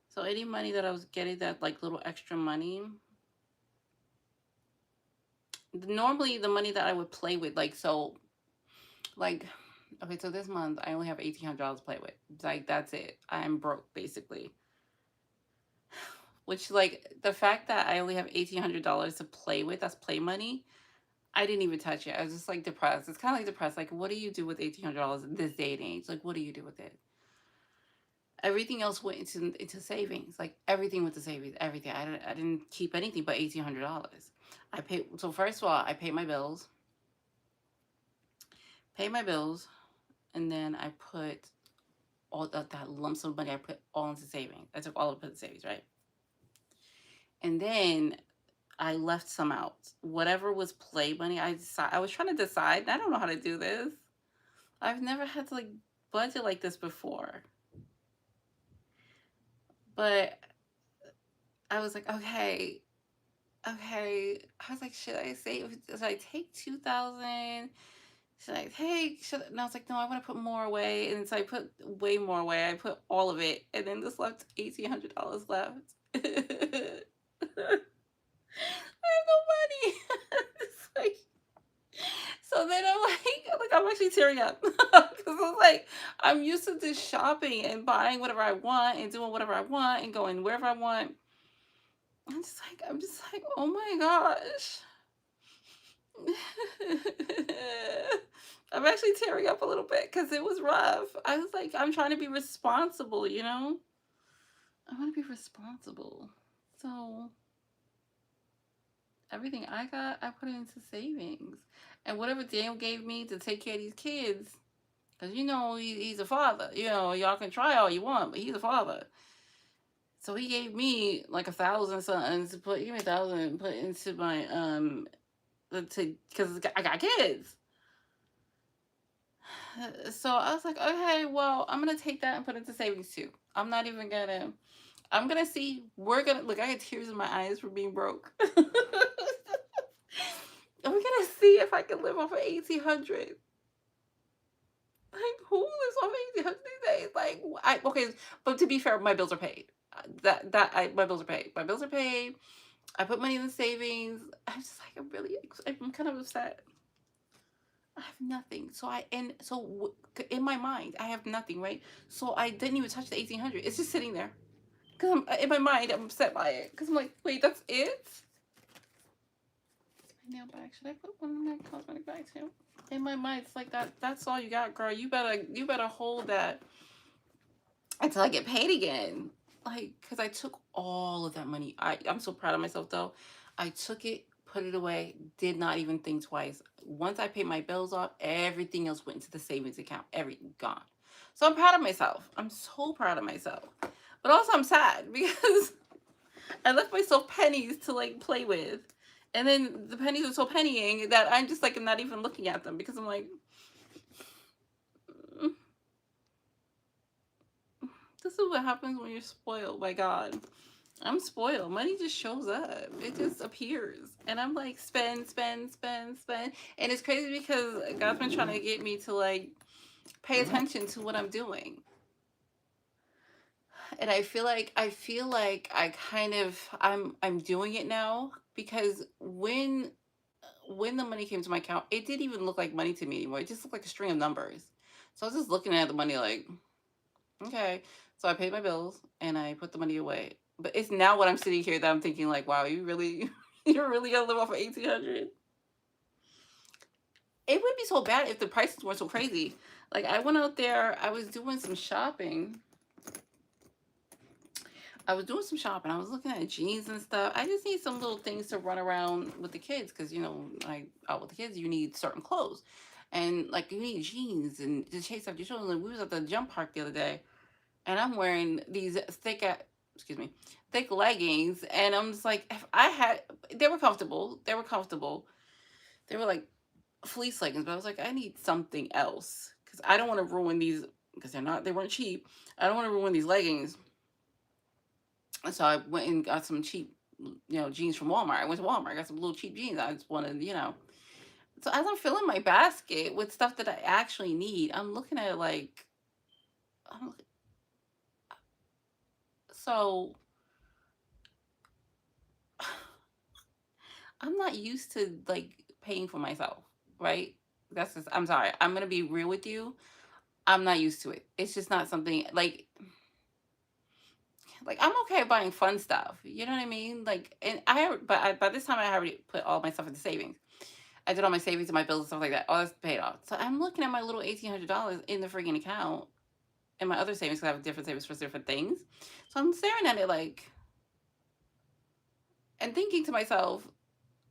A: So any money that I was getting, that like little extra money, normally the money that I would play with, like like okay, so this month I only have $1,800 to play with. Like that's it. I'm broke basically. Which like the fact that I only have $1,800 to play with, that's play money. I didn't even touch it. I was just like depressed. It's kind of like depressed. Like, what do you do with $1,800 in this day and age? Like, what do you do with it? Everything else went into savings. Like everything went to savings. Everything. I didn't keep anything but $1,800. I paid. So first of all, I paid my bills, and then I put all that lump sum of money. I put all into savings. I took all of it in savings, right? And then I left some out. Whatever was play money, I was trying to decide. And I don't know how to do this. I've never had to like budget like this before. But I was like, okay. I was like, should I save? Should I take 2,000? Should I take? And I was like, no, I want to put more away. And so I put way more away. I put all of it, and then this left $1,800 left. I have no money. It's like, so then I'm actually tearing up because it's like I'm used to just shopping and buying whatever I want and doing whatever I want and going wherever I want. I'm just like, oh my gosh. I'm actually tearing up a little bit because it was rough. I was like, I'm trying to be responsible, you know? I want to be responsible. So everything I got, I put it into savings. And whatever Daniel gave me to take care of these kids, because you know he's a father. You know, y'all can try all you want, but he's a father. So he gave me like 1,000 something to put. Give me 1,000 and put into my because I got kids. So I was like, okay, well, I'm gonna take that and put it into savings too. I'm not even gonna. I'm gonna see. We're gonna look. I got tears in my eyes for being broke. We're gonna see if I can live off of 1,800. Like who lives off of 1,800 these days? Like okay, but to be fair, my bills are paid. My bills are paid. My bills are paid. I put money in the savings. I'm just like I'm kind of upset. I have nothing. In my mind, I have nothing, right? So I didn't even touch the 1,800. It's just sitting there. Cause in my mind, I'm upset by it. Cause I'm like, wait, that's it? My nail bag. Should I put one in my cosmetic bag too? In my mind, it's like that. That's all you got, girl. You better hold that until I get paid again. Like, cause I took all of that money. I'm so proud of myself though. I took it, put it away, did not even think twice. Once I paid my bills off, everything else went into the savings account. Everything gone. So I'm proud of myself. I'm so proud of myself. But also I'm sad because I left myself pennies to like play with. And then the pennies are so pennying that I'm just like I'm not even looking at them because I'm like this is what happens when you're spoiled by God. I'm spoiled. Money just shows up. It just appears. And I'm like, spend, spend, spend, spend. And it's crazy because God's been trying to get me to like pay attention to what I'm doing. And I feel like I kind of I'm doing it now because when the money came to my account, it didn't even look like money to me anymore. It just looked like a string of numbers. So I was just looking at the money like, okay. So I paid my bills and I put the money away. But it's now when I'm sitting here that I'm thinking like, wow, you really you're really gonna live off of 1,800? It wouldn't be so bad if the prices weren't so crazy. Like I went out there, I was doing some shopping. I was looking at jeans and stuff. I just need some little things to run around with the kids because like out with the kids, you need certain clothes, and like you need jeans and to chase after your children. Like, we was at the jump park the other day, and I'm wearing these excuse me, thick leggings, and I'm just like, if I had, they were comfortable. They were comfortable. They were like fleece leggings, but I was like, I need something else because I don't want to ruin these because they weren't cheap. I don't want to ruin these leggings. And so I went and got some cheap, jeans from Walmart. I went to Walmart. I got some little cheap jeans. I just wanted. So as I'm filling my basket with stuff that I actually need, I'm looking at it like, I'm, so I'm not used to like paying for myself, right? That's just, I'm sorry. I'm gonna be real with you. I'm not used to it. It's just not something like I'm okay buying fun stuff. You know what I mean? Like, and by this time I already put all my stuff into savings. I did all my savings and my bills and stuff like that. All that's paid off. So I'm looking at my little $1,800 in the freaking account and my other savings because I have different savings for different things. So I'm staring at it like and thinking to myself,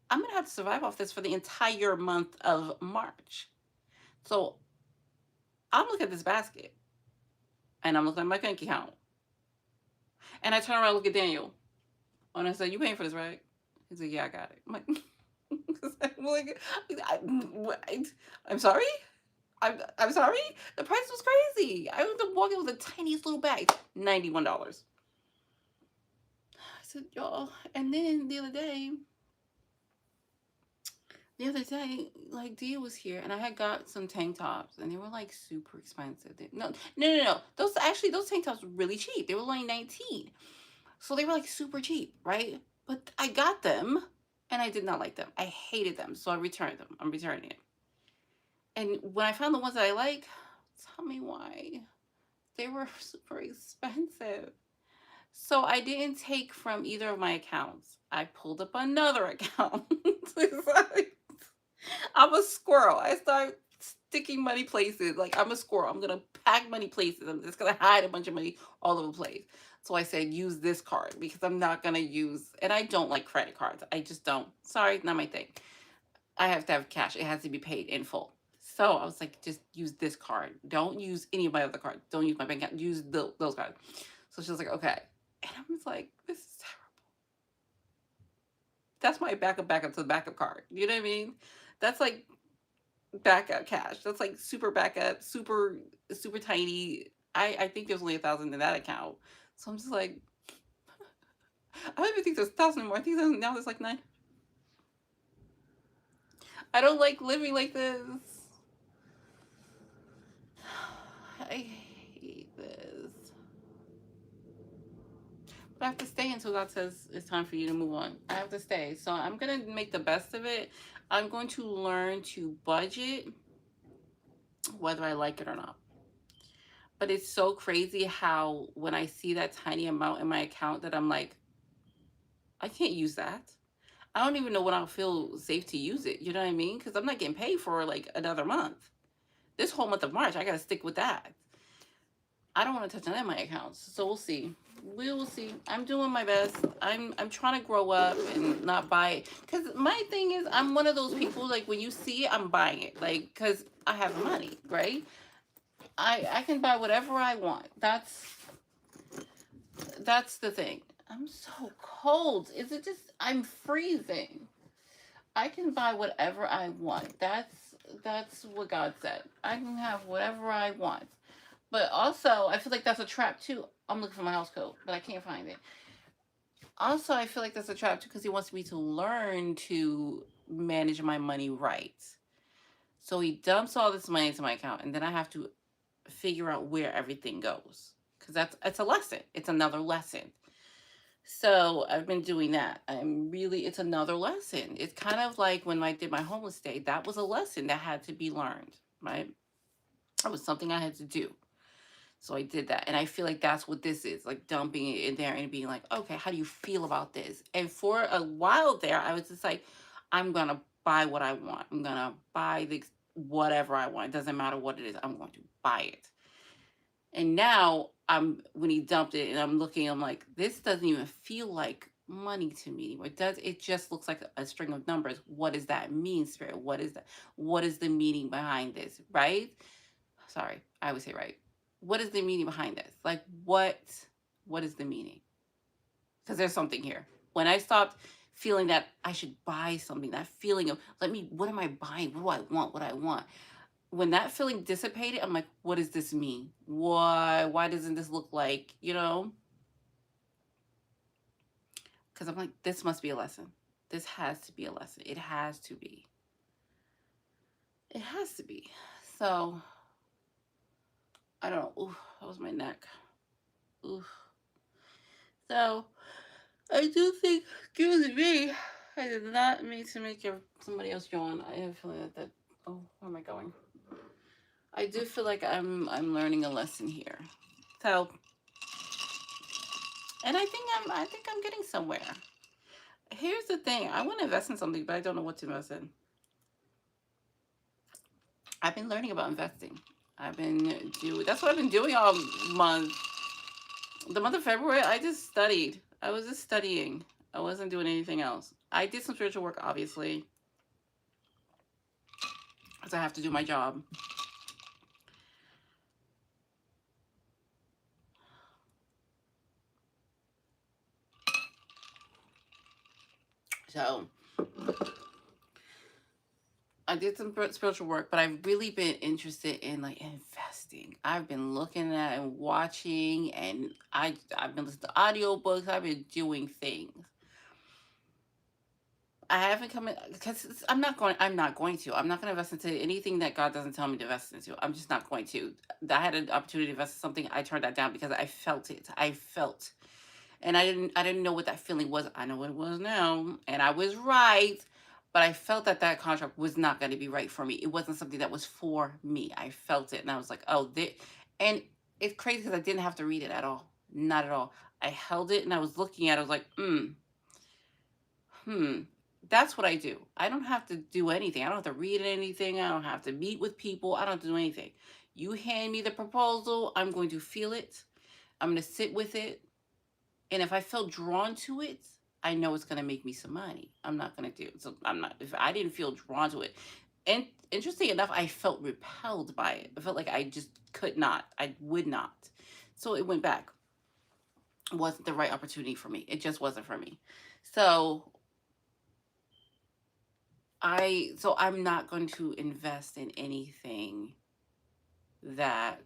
A: I'm gonna have to survive off this for the entire month of March. So I'm looking at this basket and I'm looking at my bank account. And I turn around and look at Daniel. And I said, "You paying for this, right?" He's like, "Yeah, I got it." I'm like, I'm like, I'm sorry? I'm sorry? The price was crazy. I went to walk in with the tiniest little bag, $91. I said, y'all. And then like Dia was here, and I had got some tank tops, and they were like super expensive. No. Those tank tops were really cheap. They were only 19, so they were like super cheap, right? But I got them, and I did not like them. I hated them, so I returned them. I'm returning it. And when I found the ones that I like, tell me why they were super expensive. So I didn't take from either of my accounts. I pulled up another account. I'm a squirrel. I start sticking money places. Like I'm a squirrel. I'm gonna pack money places. I'm just gonna hide a bunch of money all over the place. So I said use this card because I'm not gonna use and I don't like credit cards. I just don't. Sorry, not my thing. I have to have cash. It has to be paid in full. So I was like, just use this card. Don't use any of my other cards. Don't use my bank account. Use those cards. So she was like, okay. And I was like, this is terrible. That's my backup to the backup card. You know what I mean? That's like backup cash. That's like super backup, super tiny. I think there's only 1,000 in that account. So I'm just like, I don't even think there's 1,000 anymore. I think now there's like 9. I don't like living like this. I hate this. But I have to stay until God says it's time for you to move on. I have to stay. So I'm going to make the best of it. I'm going to learn to budget whether I like it or not. But it's so crazy how when I see that tiny amount in my account that I'm like, I can't use that. I don't even know when I'll feel safe to use it. You know what I mean? Because I'm not getting paid for like another month. This whole month of March, I got to stick with that. I don't want to touch none of my accounts. So we'll see. We will see. I'm doing my best. I'm trying to grow up and not buy it. Cause my thing is I'm one of those people like when you see it, I'm buying it. Like cause I have money, right? I can buy whatever I want. That's the thing. I'm so cold. Is it just I'm freezing? I can buy whatever I want. That's what God said. I can have whatever I want. But also, I feel like that's a trap too. I'm looking for my house coat, but I can't find it. Also, I feel like that's a trap too because he wants me to learn to manage my money right. So he dumps all this money into my account, and then I have to figure out where everything goes because it's a lesson. It's another lesson. So I've been doing that. It's another lesson. It's kind of like when I did my homeless stay. That was a lesson that had to be learned, right? It was something I had to do. So I did that. And I feel like that's what this is, like dumping it in there and being like, okay, how do you feel about this? And for a while there, I was just like, I'm going to buy what I want. I'm going to buy the whatever I want. It doesn't matter what it is. I'm going to buy it. And now when he dumped it and I'm looking, I'm like, this doesn't even feel like money to me anymore. It just looks like a string of numbers. What does that mean, Spirit? What is that? What is the meaning behind this? Right? Sorry, I would say right. What is the meaning behind this? Like what is the meaning? Because there's something here. When I stopped feeling that I should buy something, that feeling of what am I buying? What do I want? What I want? When that feeling dissipated, I'm like, what does this mean? Why doesn't this look like, because I'm like, this must be a lesson. This has to be a lesson. It has to be. It has to be. So I don't know. Ooh, that was my neck. Ooh. So I do think, excuse me, I did not mean to make somebody else yawn. I have a feeling that, oh, where am I going? I do feel like I'm learning a lesson here. So, and I think I'm getting somewhere. Here's the thing. I want to invest in something, but I don't know what to invest in. I've been learning about investing. That's what I've been doing all month. The month of February, I just studied. I was just studying. I wasn't doing anything else. I did some spiritual work, obviously, because I have to do my job. So I did some spiritual work, but I've really been interested in like investing. I've been looking at and watching, and I've been listening to audiobooks. I've been doing things. I haven't come in because I'm not going. I'm not going to. I'm not going to invest into anything that God doesn't tell me to invest into. I'm just not going to. I had an opportunity to invest in something. I turned that down because I felt it. And I didn't know what that feeling was. I know what it was now, and I was right. But I felt that contract was not going to be right for me. It wasn't something that was for me. I felt it, and I was like, oh, and it's crazy because I didn't have to read it at all. Not at all. I held it and I was looking at it. I was like, hmm. That's what I do. I don't have to do anything. I don't have to read anything. I don't have to meet with people. I don't have to do anything. You hand me the proposal, I'm going to feel it. I'm going to sit with it. And if I feel drawn to it, I know it's going to make me some money. I'm not going to do it. So I'm not, if I didn't feel drawn to it. And interesting enough, I felt repelled by it. I felt like I just could not. I would not. So it went back. It wasn't the right opportunity for me. It just wasn't for me. So I'm not going to invest in anything that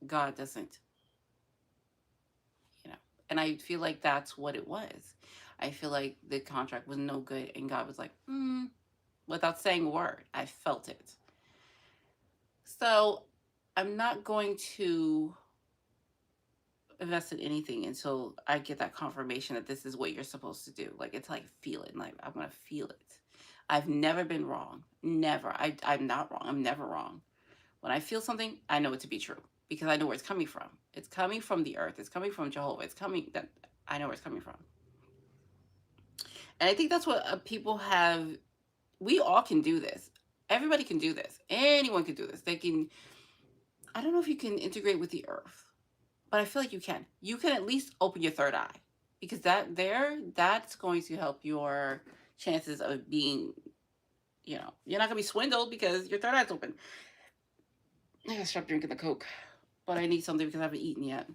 A: God doesn't, you know. And I feel like that's what it was. I feel like the contract was no good, and God was like, without saying a word. I felt it. So I'm not going to invest in anything until I get that confirmation that this is what you're supposed to do. Like it's like feeling, like I'm gonna feel it. I've never been wrong. Never. I'm not wrong. I'm never wrong. When I feel something, I know it to be true because I know where it's coming from. It's coming from the earth. It's coming from Jehovah. It's coming that I know where it's coming from. And I think that's what people have. We all can do this. Everybody can do this. Anyone can do this. They can. I don't know if you can integrate with the earth, but I feel like you can. You can at least open your third eye because that's going to help your chances of being, you're not gonna be swindled because your third eye's open. I gotta stop drinking the Coke, but I need something because I haven't eaten yet.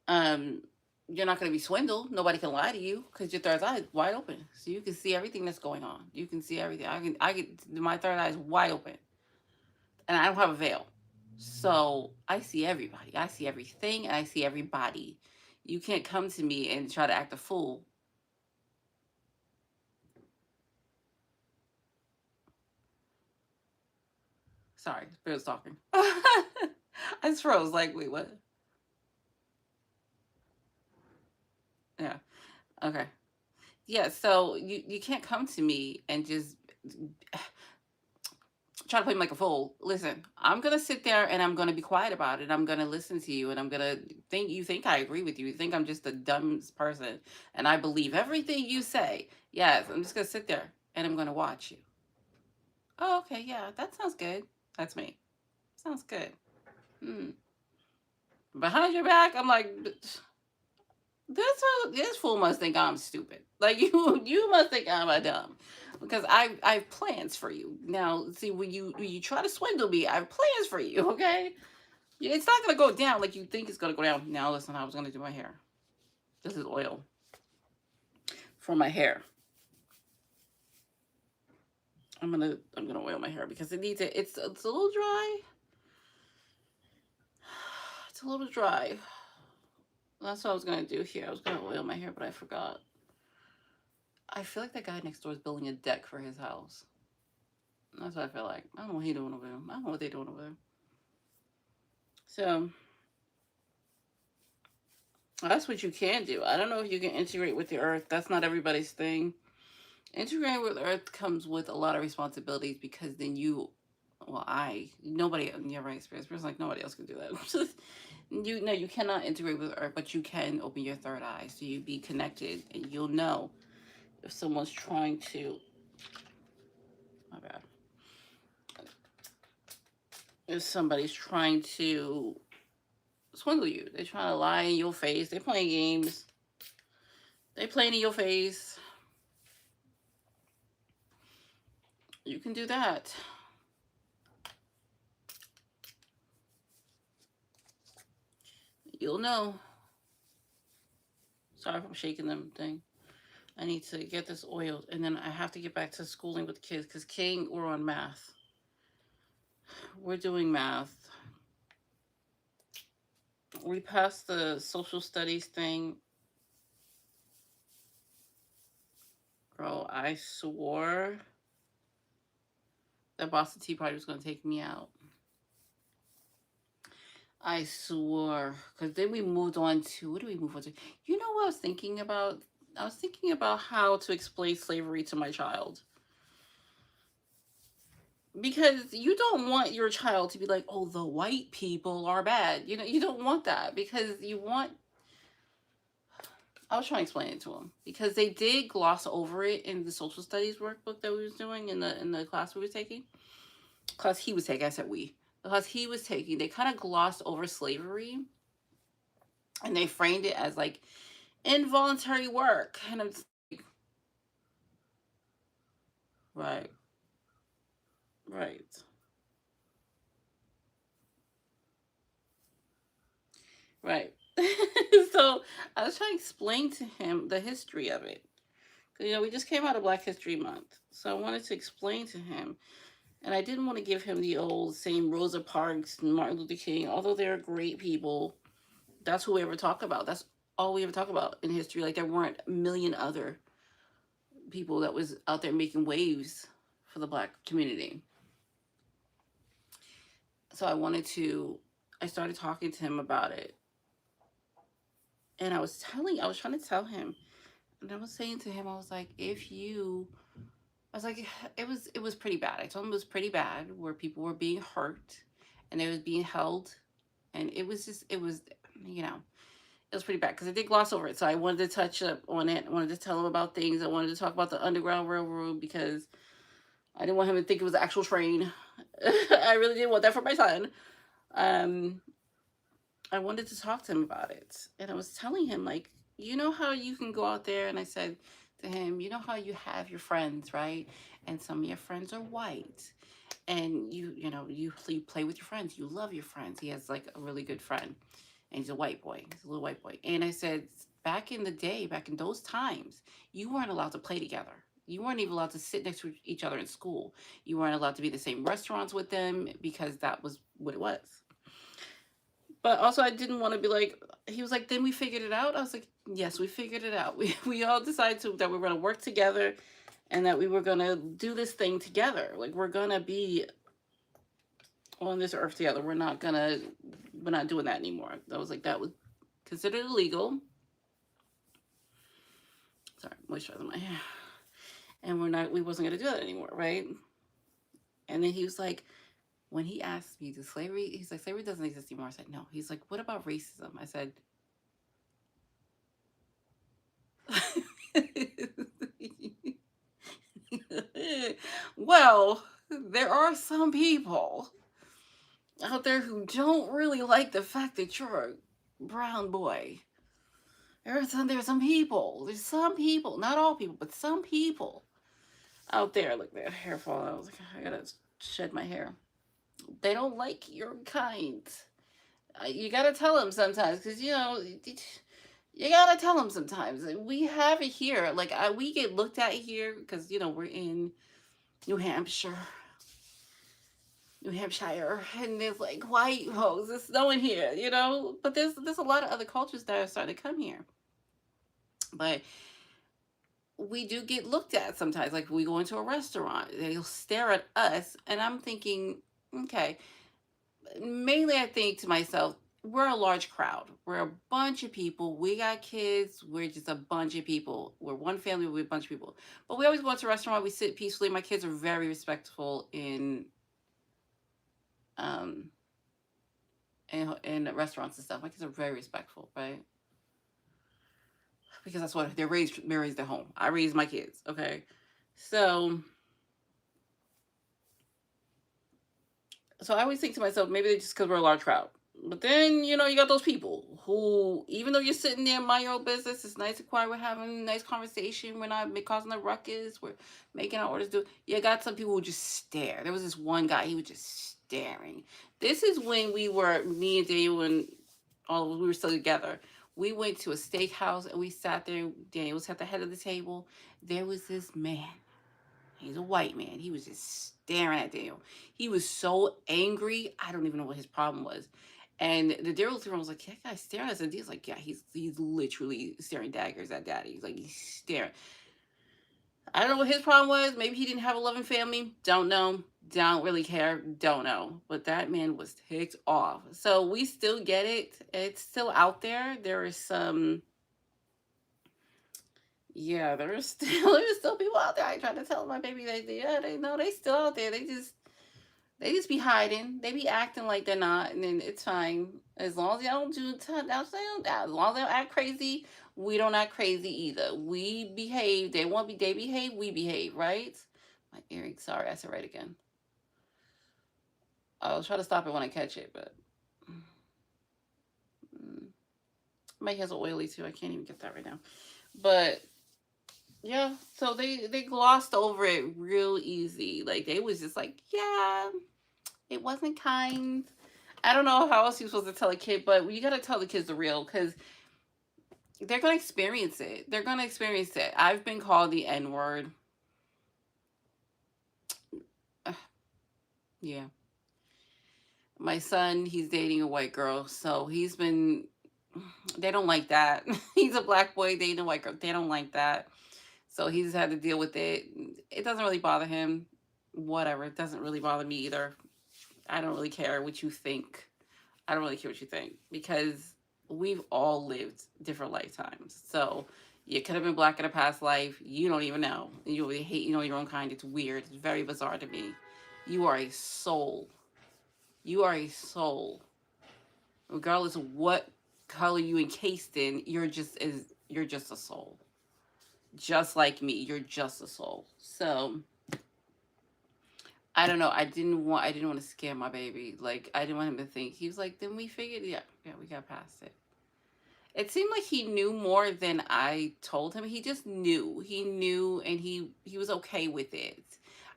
A: Um, you're not gonna be swindled. Nobody can lie to you because your third eye is wide open, so you can see everything that's going on. You can see everything. My third eye is wide open, and I don't have a veil, so I see everybody. I see everything, and I see everybody. You can't come to me and try to act a fool. Sorry, Spirit's talking. I just froze. Like, wait, what? Yeah. Okay. Yeah. So you can't come to me and just try to play me like a fool. Listen, I'm gonna sit there and I'm gonna be quiet about it. I'm gonna listen to you and I'm gonna think you think I agree with you. You think I'm just the dumbest person and I believe everything you say. Yes, I'm just gonna sit there and I'm gonna watch you. Oh, okay, yeah, that sounds good. That's me. Sounds good. Hmm. Behind your back, I'm like, this fool must think I'm stupid. Like you must think I'm a dumb, because I have plans for you. Now, see, when you try to swindle me, I have plans for you. Okay, it's not gonna go down like you think it's gonna go down. Now, listen, I was gonna do my hair. This is oil for my hair. I'm gonna oil my hair because it needs it. It's a little dry. It's a little dry. That's what I was gonna do here. I was gonna oil my hair, but I forgot. I feel like that guy next door is building a deck for his house. That's what I feel like. I don't know what he's doing over there. I don't know what they're doing over there. So that's what you can do. I don't know if you can integrate with the earth. That's not everybody's thing. Integrating with earth comes with a lot of responsibilities because then nobody, you have experience. Person like nobody else can do that. You cannot integrate with earth, but you can open your third eye so you be connected and you'll know if someone's trying to. My bad. If somebody's trying to swindle you, they're trying to lie in your face. They're playing games. They playing in your face. You can do that. You'll know. Sorry if I'm shaking them thing. I need to get this oiled, and then I have to get back to schooling with the kids because King, we're on math. We're doing math. We passed the social studies thing. Bro, I swore that Boston Tea Party was going to take me out. I swore. Because then we moved on to, what do we move on to? You know what I was thinking about? I was thinking about how to explain slavery to my child. Because you don't want your child to be like, oh, the white people are bad. You don't want that because you want. I was trying to explain it to him because they did gloss over it in the social studies workbook that we was doing in the class we were taking. Class he was taking, I said we. The class he was taking, they kind of glossed over slavery, and they framed it as like involuntary work, and I'm like, right, right. Right. So I was trying to explain to him the history of it. 'Cause, we just came out of Black History Month. So I wanted to explain to him. And I didn't want to give him the old same Rosa Parks and Martin Luther King, although they're great people. That's who we ever talk about. That's all we ever talk about in history. Like there weren't a million other people that was out there making waves for the Black community. So I started talking to him about it. And I was trying to tell him, and I was saying to him, I was like, I was like, it was pretty bad. I told him it was pretty bad, where people were being hurt, and they was being held, and it was pretty bad because I did gloss over it. So I wanted to touch up on it. I wanted to tell him about things. I wanted to talk about the Underground Railroad because I didn't want him to think it was an actual train. I really didn't want that for my son. Um, I wanted to talk to him about it. And I was telling him, like, you know how you can go out there, and I said to him, you know how you have your friends, right? And some of your friends are white. And you play with your friends. You love your friends. He has like a really good friend. And he's a white boy. He's a little white boy. And I said, back in the day, back in those times, you weren't allowed to play together. You weren't even allowed to sit next to each other in school. You weren't allowed to be in the same restaurants with them because that was what it was. But also, I didn't want to be like, he was like, then we figured it out. I was like, yes, we figured it out. We all decided that we were going to work together and that we were going to do this thing together. Like, we're going to be on this earth together. We're not doing that anymore. That was considered illegal. Sorry, moisturizing my hair. And we wasn't going to do that anymore, right? And then he was like, when he asked me, does slavery, he's like, slavery doesn't exist anymore. I said, no. He's like, what about racism? I said, well, there are some people out there who don't really like the fact that you're a brown boy. There's some people, not all people, but some people out there. Look, their hair fall out. I was like, I gotta shed my hair. They don't like your kind. You gotta tell them sometimes, because you gotta tell them sometimes. We have it here. Like we get looked at here because we're in New Hampshire, New Hampshire, and there's like white folks. There's no one here. But there's a lot of other cultures that are starting to come here. But we do get looked at sometimes. Like we go into a restaurant, they'll stare at us, and I'm thinking, okay. Mainly, I think to myself, we're a large crowd. We're a bunch of people. We got kids. We're just a bunch of people. We're one family. We're a bunch of people. But we always go to a restaurant. We sit peacefully. My kids are very respectful um in restaurants and stuff. My kids are very respectful, right? Because that's what they're raised. They're raised at home. I raised my kids. Okay, so I always think to myself, maybe they just because we're a large crowd. But then, you got those people who, even though you're sitting there, mind your own business, it's nice and quiet, we're having a nice conversation, we're not causing a ruckus, we're making our orders do. You got some people who just stare. There was this one guy, he was just staring. This is when me and Daniel, and we were still together. We went to a steakhouse and we sat there. Daniel was at the head of the table. There was this man. He's a white man. He was just staring at Daniel. He was so angry. I don't even know what his problem was. And the Daryl was like, that guy's staring at us. And he's like, yeah, he's literally staring daggers at daddy. He's like, he's staring. I don't know what his problem was. Maybe he didn't have a loving family. Don't know. Don't really care. Don't know. But that man was ticked off. So we still get it. It's still out there. There is some. Yeah, there's still people out there. I tried to tell my baby they know they still out there. They just be hiding. They be acting like they're not, and then it's fine as long as y'all don't do as long as they don't act crazy. We don't act crazy either. We behave. They behave. We behave, right? My earring. Sorry, I said right again. I'll try to stop it when I catch it, but mm, my hair's oily too. I can't even get that right now. But yeah, so they glossed over it real easy. Like they was just like, yeah, it wasn't kind. I don't know how else you're supposed to tell a kid, but you gotta tell the kids the real because they're gonna experience it. They're gonna experience it. I've been called the N word. Yeah, my son, he's dating a white girl, so he's been. They don't like that. He's a black boy dating a white girl. They don't like that. So he's had to deal with it. It doesn't really bother him. Whatever. It doesn't really bother me either. I don't really care what you think. I don't really care what you think because we've all lived different lifetimes. So you could have been black in a past life. You don't even know. You really hate your own kind. It's weird. It's very bizarre to me. You are a soul. You are a soul. Regardless of what color you encased in, you're just a soul. Just like me. You're just a soul. So I don't know. I didn't want to scare my baby. Like I didn't want him to think. He was like, then we figured, yeah, we got past it. It seemed like he knew more than I told him. He just knew. He knew, and he was okay with it.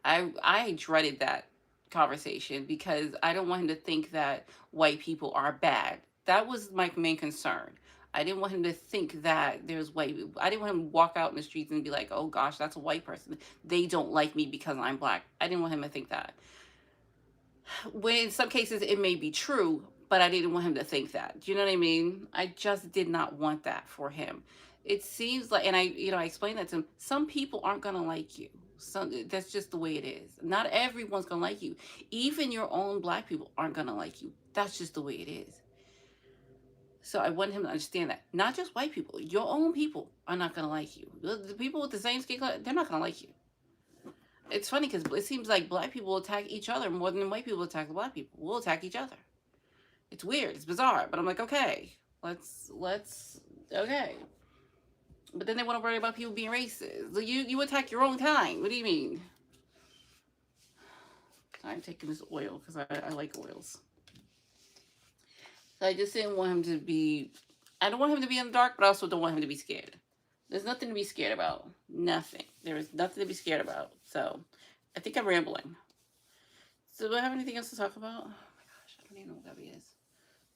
A: I dreaded that conversation because I don't want him to think that white people are bad. That was my main concern. I didn't want him to think that there's white people. I didn't want him to walk out in the streets and be like, "Oh gosh, that's a white person. They don't like me because I'm black." I didn't want him to think that. When in some cases it may be true, but I didn't want him to think that. Do you know what I mean? I just did not want that for him. It seems like, and I explained that to him. Some people aren't gonna like you. That's just the way it is. Not everyone's gonna like you. Even your own black people aren't gonna like you. That's just the way it is. So I want him to understand that. Not just white people. Your own people are not gonna like you. The people with the same skin color, they're not gonna like you. It's funny because it seems like black people attack each other more than white people attack black people. We'll attack each other. It's weird. It's bizarre. But I'm like, okay, okay. But then they want to worry about people being racist. Like, you attack your own kind. What do you mean? I'm taking this oil because I like oils. So I just didn't want him to be. I don't want him to be in the dark, but I also don't want him to be scared. There's nothing to be scared about. Nothing. There is nothing to be scared about. So I think I'm rambling. So do I have anything else to talk about? Oh my gosh, I don't even know what Gabby is.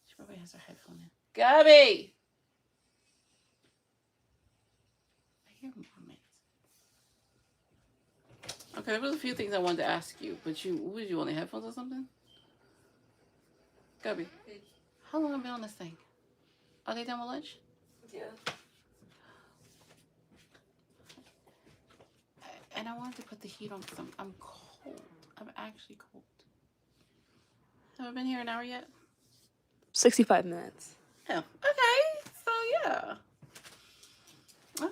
A: She probably has her headphone in. Gabby! I hear movement. Okay, there was a few things I wanted to ask you, but was you on the headphones or something? Gabby, how long have I been on this thing? Are they done with lunch?
B: Yeah.
A: And I wanted to put the heat on because I'm cold. I'm actually cold. Have I been here an hour yet?
C: 65 minutes.
A: Oh, okay. So yeah. Okay.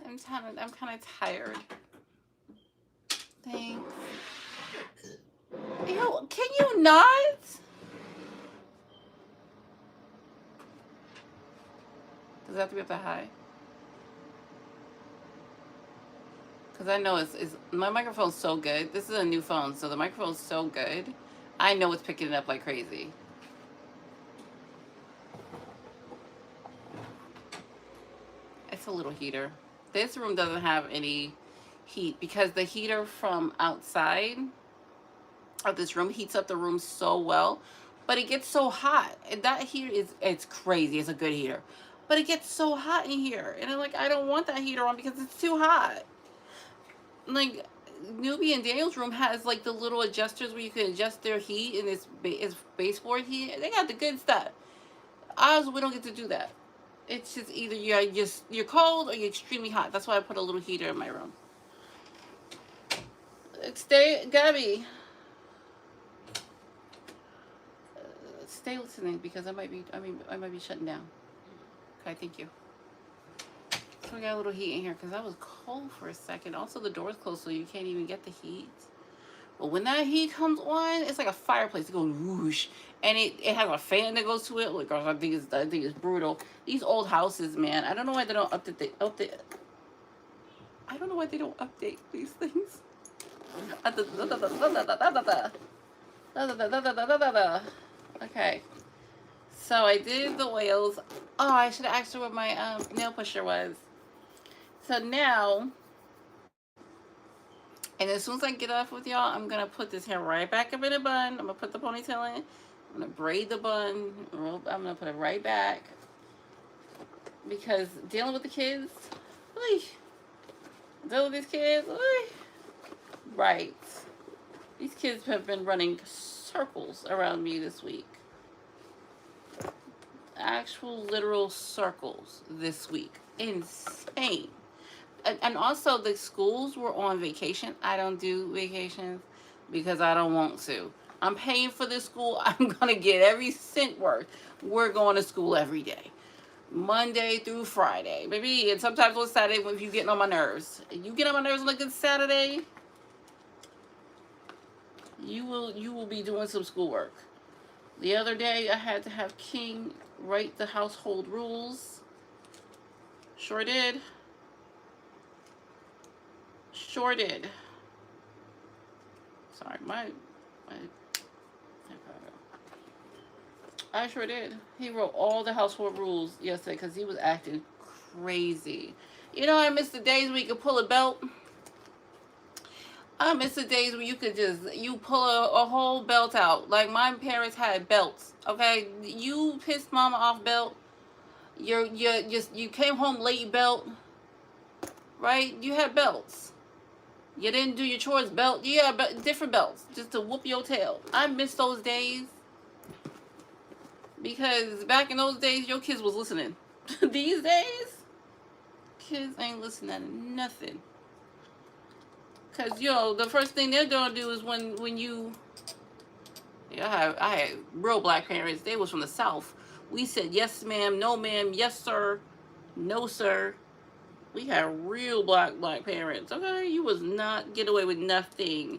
A: I'm kind of tired. Thanks. Ew, can you not? Does it have to be up that high? Because I know it's my microphone's so good. This is a new phone, so the microphone's so good. I know it's picking it up like crazy. It's a little heater. This room doesn't have any heat because the heater from outside of this room heats up the room so well, but it gets so hot. And that heater it's crazy. It's a good heater. But it gets so hot in here. And I'm like, I don't want that heater on because it's too hot. Like, Newbie and Daniel's room has like the little adjusters where you can adjust their heat and its baseboard heat. They got the good stuff. Ours, we don't get to do that. It's just either you're cold or you're extremely hot. That's why I put a little heater in my room. Stay, Gabby. Stay listening because I might be shutting down. Okay, thank you. So we got a little heat in here because I was cold for a second. Also, the door's closed, so you can't even get the heat. But when that heat comes on, it's like a fireplace. It goes whoosh, and it has a fan that goes to it. Like, I think it's brutal. These old houses, man. I don't know why they don't update. I don't know why they don't update these things. Okay. So I did the oils. Oh, I should have asked her what my nail pusher was. So now, and as soon as I get off with y'all, I'm going to put this hair right back up in a bun. I'm going to put the ponytail in. I'm going to braid the bun. I'm going to put it right back. Because dealing with the kids, dealing with these kids, right. These kids have been running circles around me this week. Actual literal circles this week. Insane. And also the schools were on vacation. I don't do vacations because I don't want to. I'm paying for this school. I'm going to get every cent worth. We're going to school every day. Monday through Friday. Maybe, and sometimes on Saturday if you're getting on my nerves. You get on my nerves on a good Saturday, you will be doing some schoolwork. The other day I had to have King write the household rules. Sure did. Sure did. Sorry, I sure did. He wrote all the household rules yesterday because he was acting crazy. You know, I miss the days where you could pull a belt. I miss the days where you could you pull a whole belt out. Like my parents had belts. Okay, you pissed mama off belt. You came home late belt. Right? You had belts. You didn't do your chores belt. Yeah, but different belts just to whoop your tail. I miss those days because back in those days your kids was listening. These days, kids ain't listening to nothing. Cause the first thing they're gonna do is when you. Yeah, I had real black parents. They was from the South. We said yes, ma'am, no, ma'am, yes, sir, no, sir. We had real black parents. Okay, you was not get away with nothing.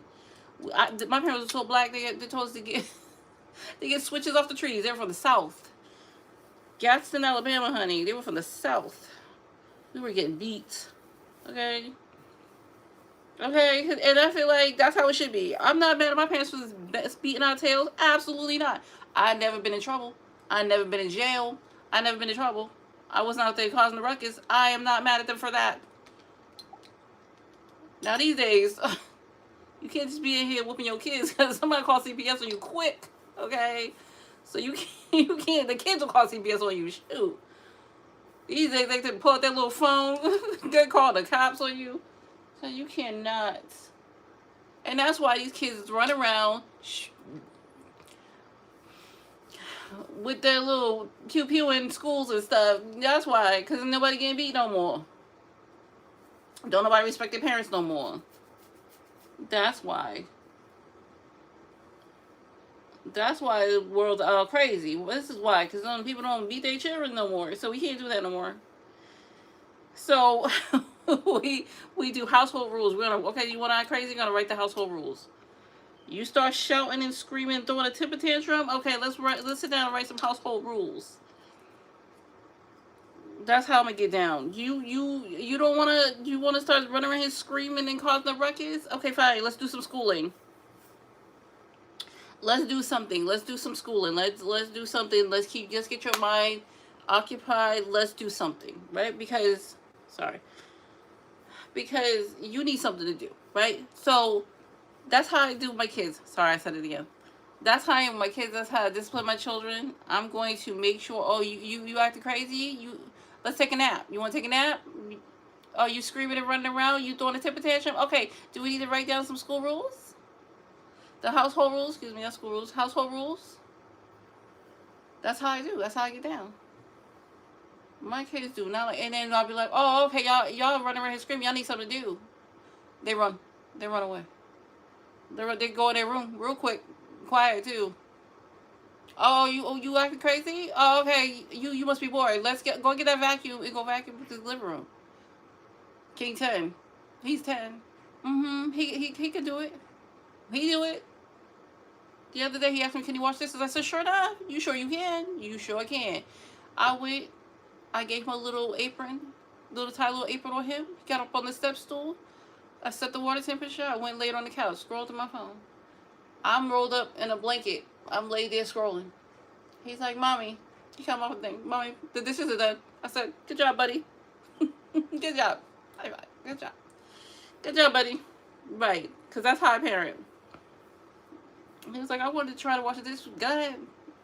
A: My parents were so black they told us to get they get switches off the trees. They were from the South, Gadsden, Alabama, honey. They were from the South. We were getting beat. Okay. Okay, and I feel like that's how it should be. I'm not mad at my parents for beating our tails. Absolutely not. I never been in trouble. I never been in jail. I never been in trouble. I wasn't out there causing the ruckus. I am not mad at them for that. Now these days, you can't just be in here whooping your kids because somebody calls CPS on you quick. Okay, so you can't. The kids will call CPS on you. Shoot. These days they can pull out their little phone. They call the cops on you. So you cannot. And that's why these kids run around with their little pew-pew in schools and stuff. That's why. Because nobody getting beat no more. Don't nobody respect their parents no more. That's why. That's why the world's all crazy. This is why. Because people don't beat their children no more. So we can't do that no more. So... we do household rules. We're gonna, okay, you want to act crazy? You're gonna write the household rules. You start shouting and screaming, throwing a temper tantrum. Okay, let's sit down and write some household rules. That's how I'm gonna get down. You don't wanna start running around here screaming and causing a ruckus. Okay, fine. Let's do some schooling. Let's do something. Let's do some schooling. Let's do something. Let's just get your mind occupied. Let's do something, right? Because you need something to do, right? So that's how I do with my kids. Sorry, I said it again. That's how I am with my kids. That's how I discipline my children. I'm going to make sure, oh, you acting crazy? Let's take a nap. You want to take a nap? Oh, you screaming and running around? You throwing a temper tantrum? Okay, do we need to write down some school rules? The household rules? Excuse me, not school rules. Household rules? That's how I do. That's how I get down. My kids do not, and then I'll be like, oh, okay, y'all running around here screaming. Y'all need something to do. They run away. They go in their room real quick, quiet too. Oh, you acting crazy? Oh, okay, you must be bored. Let's go get that vacuum and go vacuum the living room. King 10, he's 10. He could do it. He do it. The other day he asked me, can you wash dishes? I said, sure enough. You sure you can? You sure can. I gave him a little apron, tiny little apron on him. He got up on the step stool. I set the water temperature. I went laid on the couch, scrolled through my phone. I'm rolled up in a blanket. I'm laid there scrolling. He's like, Mommy, he come up and think, Mommy, the dishes are done. I said, good job, buddy. Good job. Good job. Good job, buddy. Right, because that's how I parent. He was like, I wanted to try to wash the dishes. Go ahead.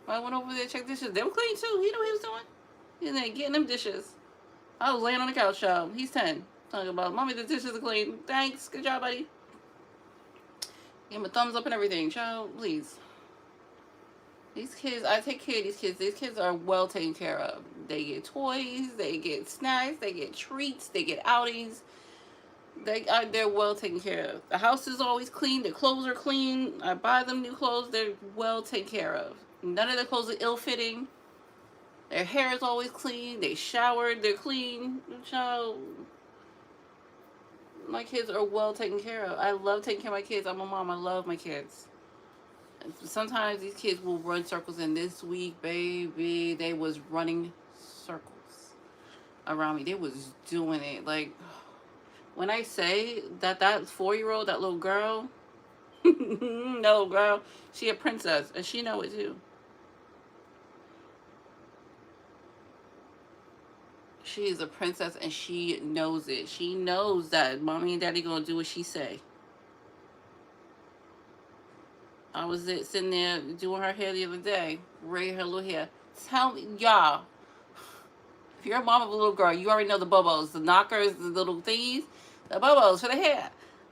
A: I went over there to check the dishes. They were clean too. He knew what he was doing. He's there getting them dishes. I was laying on the couch, child. He's 10. Talking about, Mommy, the dishes are clean. Thanks. Good job, buddy. Give him a thumbs up and everything. Child, please. These kids, I take care of these kids. These kids are well taken care of. They get toys. They get snacks. They get treats. They get outings. They're well taken care of. The house is always clean. Their clothes are clean. I buy them new clothes. They're well taken care of. None of their clothes are ill-fitting. Their hair is always clean. They showered. They're clean. Child, my kids are well taken care of. I love taking care of my kids. I'm a mom. I love my kids. Sometimes these kids will run circles, and this week, baby, they was running circles around me. They was doing it. Like, when I say that 4-year-old, that little girl, no girl, she a princess, and she know it too. She is a princess, and she knows it. She knows that Mommy and Daddy gonna do what she say. I was sitting there doing her hair the other day, braiding her little hair. Tell me, y'all, if you're a mom of a little girl, you already know the bobos, the knockers, the little thingies, the bobos for the hair.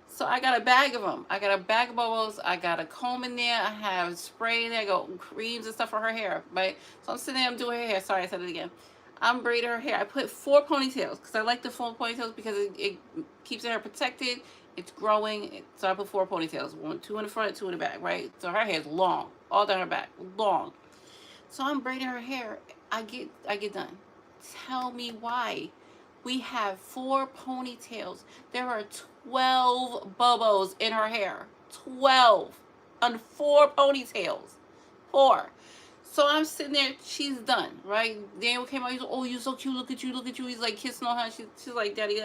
A: So I got a bag of them. I got a bag of bobos. I got a comb in there. I have spray in there. I got creams and stuff for her hair, right? So I'm sitting there, I'm doing her hair. Sorry, I said it again. I'm braiding her hair. I put 4 ponytails because I like the 4 ponytails because it keeps her hair protected. It's growing. So I put 4 ponytails. 2 in the front, 2 in the back, right? So her hair is long. All down her back. Long. So I'm braiding her hair. I get done. Tell me why. We have 4 ponytails. There are 12 bubbles in her hair. 12 on 4 ponytails. 4. So I'm sitting there, she's done, right? Daniel came out, he's like, oh, you so cute, look at you, look at you. He's like kissing on her, she's like, daddy,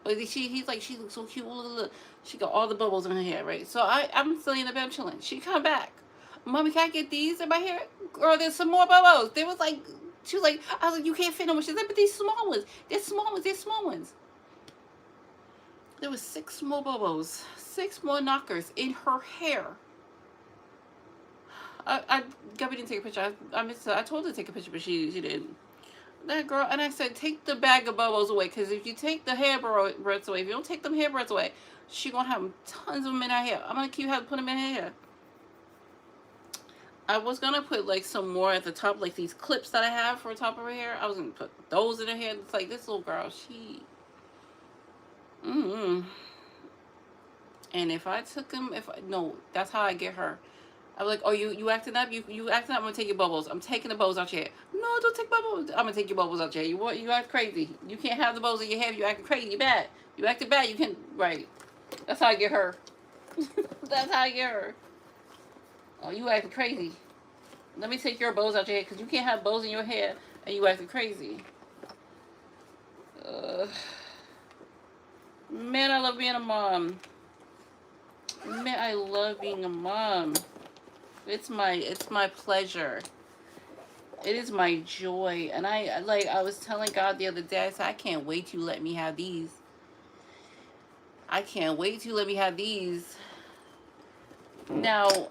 A: But he's like, she looks so cute, look. She got all the bubbles in her hair, right? So I'm still in the bed chilling. She come back. Mommy, can I get these in my hair? Girl, there's some more bubbles. There was like, she was like, I was like, you can't fit them. She's like, but these small ones. They're small ones, they're small ones. There was 6 more bubbles, 6 more knockers in her hair. Gabby didn't take a picture. I told her to take a picture, but she didn't. That girl, and I said, take the bag of bubbles away, because if you take the hairbreadths away, if you don't take them hairbreadths away, she gonna have tons of them in her hair. I'm gonna keep having to put them in her hair. I was gonna put like some more at the top, like these clips that I have for the top of her hair. I was gonna put those in her hair. It's like this little girl, she. And if I took them, no, that's how I get her. I'm like, oh, you acting up? You acting up? I'm gonna take your bubbles. I'm taking the bubbles out your hair. No, don't take bubbles. I'm gonna take your bubbles out your hair. You act crazy. You can't have the bubbles in your hair if you acting crazy. You're bad. You acted bad. You can right. That's how I get her. That's how I get her. Oh, you acting crazy. Let me take your bows out your hair, because you can't have bows in your hair and you acting crazy. Man, I love being a mom. Man, I love being a mom. It's my pleasure. It is my joy. And I was telling God the other day, I said, I can't wait to let me have these. I can't wait to let me have these. Now,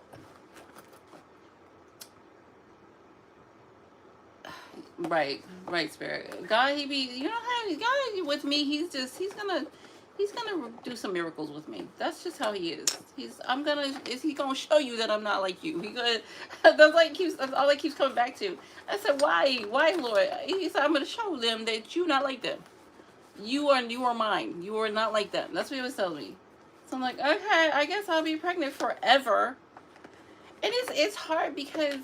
A: right, Spirit. God, he be, you know how God with me, he's gonna do some miracles with me. That's just how he is. He's gonna show you that I'm not like you. That's all that keeps coming back to. I said, why, Lord? He said, I'm gonna show them that you're not like them. You are mine. You are not like them. That's what he was telling me. So I'm like, okay, I guess I'll be pregnant forever. And it's hard because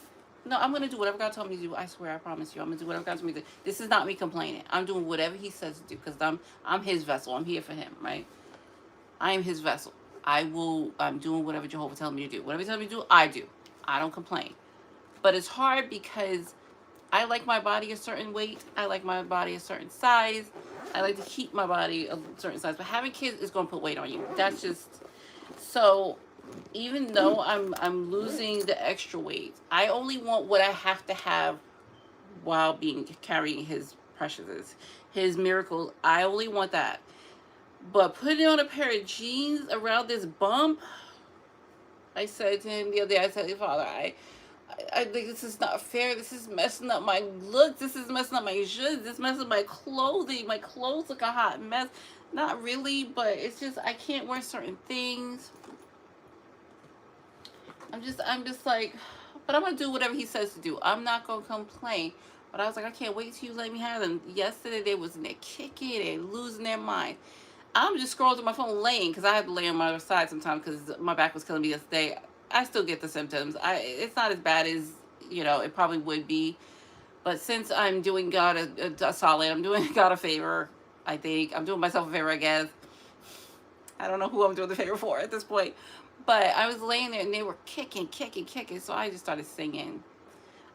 A: no, I'm gonna do whatever God told me to do. I swear, I promise you, I'm gonna do whatever God told me to do. This is not me complaining. I'm doing whatever He says to do because I'm His vessel. I'm here for Him, right? I am His vessel. I'm doing whatever Jehovah tells me to do. Whatever He tells me to do, I do. I don't complain. But it's hard because I like my body a certain weight. I like my body a certain size. I like to keep my body a certain size. But having kids is gonna put weight on you. That's just so. Even though I'm losing the extra weight, I only want what I have to have while carrying His preciouses, His miracles. I only want that. But putting on a pair of jeans around this bump, I said to Him the other day, I said, Father, I think this is not fair. This is messing up my look. This is messing up my shoes. This is messing up my clothing. My clothes look a hot mess. Not really, but it's just I can't wear certain things. I'm just like, but I'm gonna do whatever He says to do. I'm not gonna complain. But I was like, I can't wait till you let me have them. Yesterday they was in there kicking and losing their mind. I'm just scrolling through my phone laying because I had to lay on my other side sometimes because my back was killing me yesterday. I still get the symptoms. It's not as bad as it probably would be. But since I'm doing God a solid, I'm doing God a favor. I think I'm doing myself a favor. I guess I don't know who I'm doing the favor for at this point. But I was laying there and they were kicking. So I just started singing.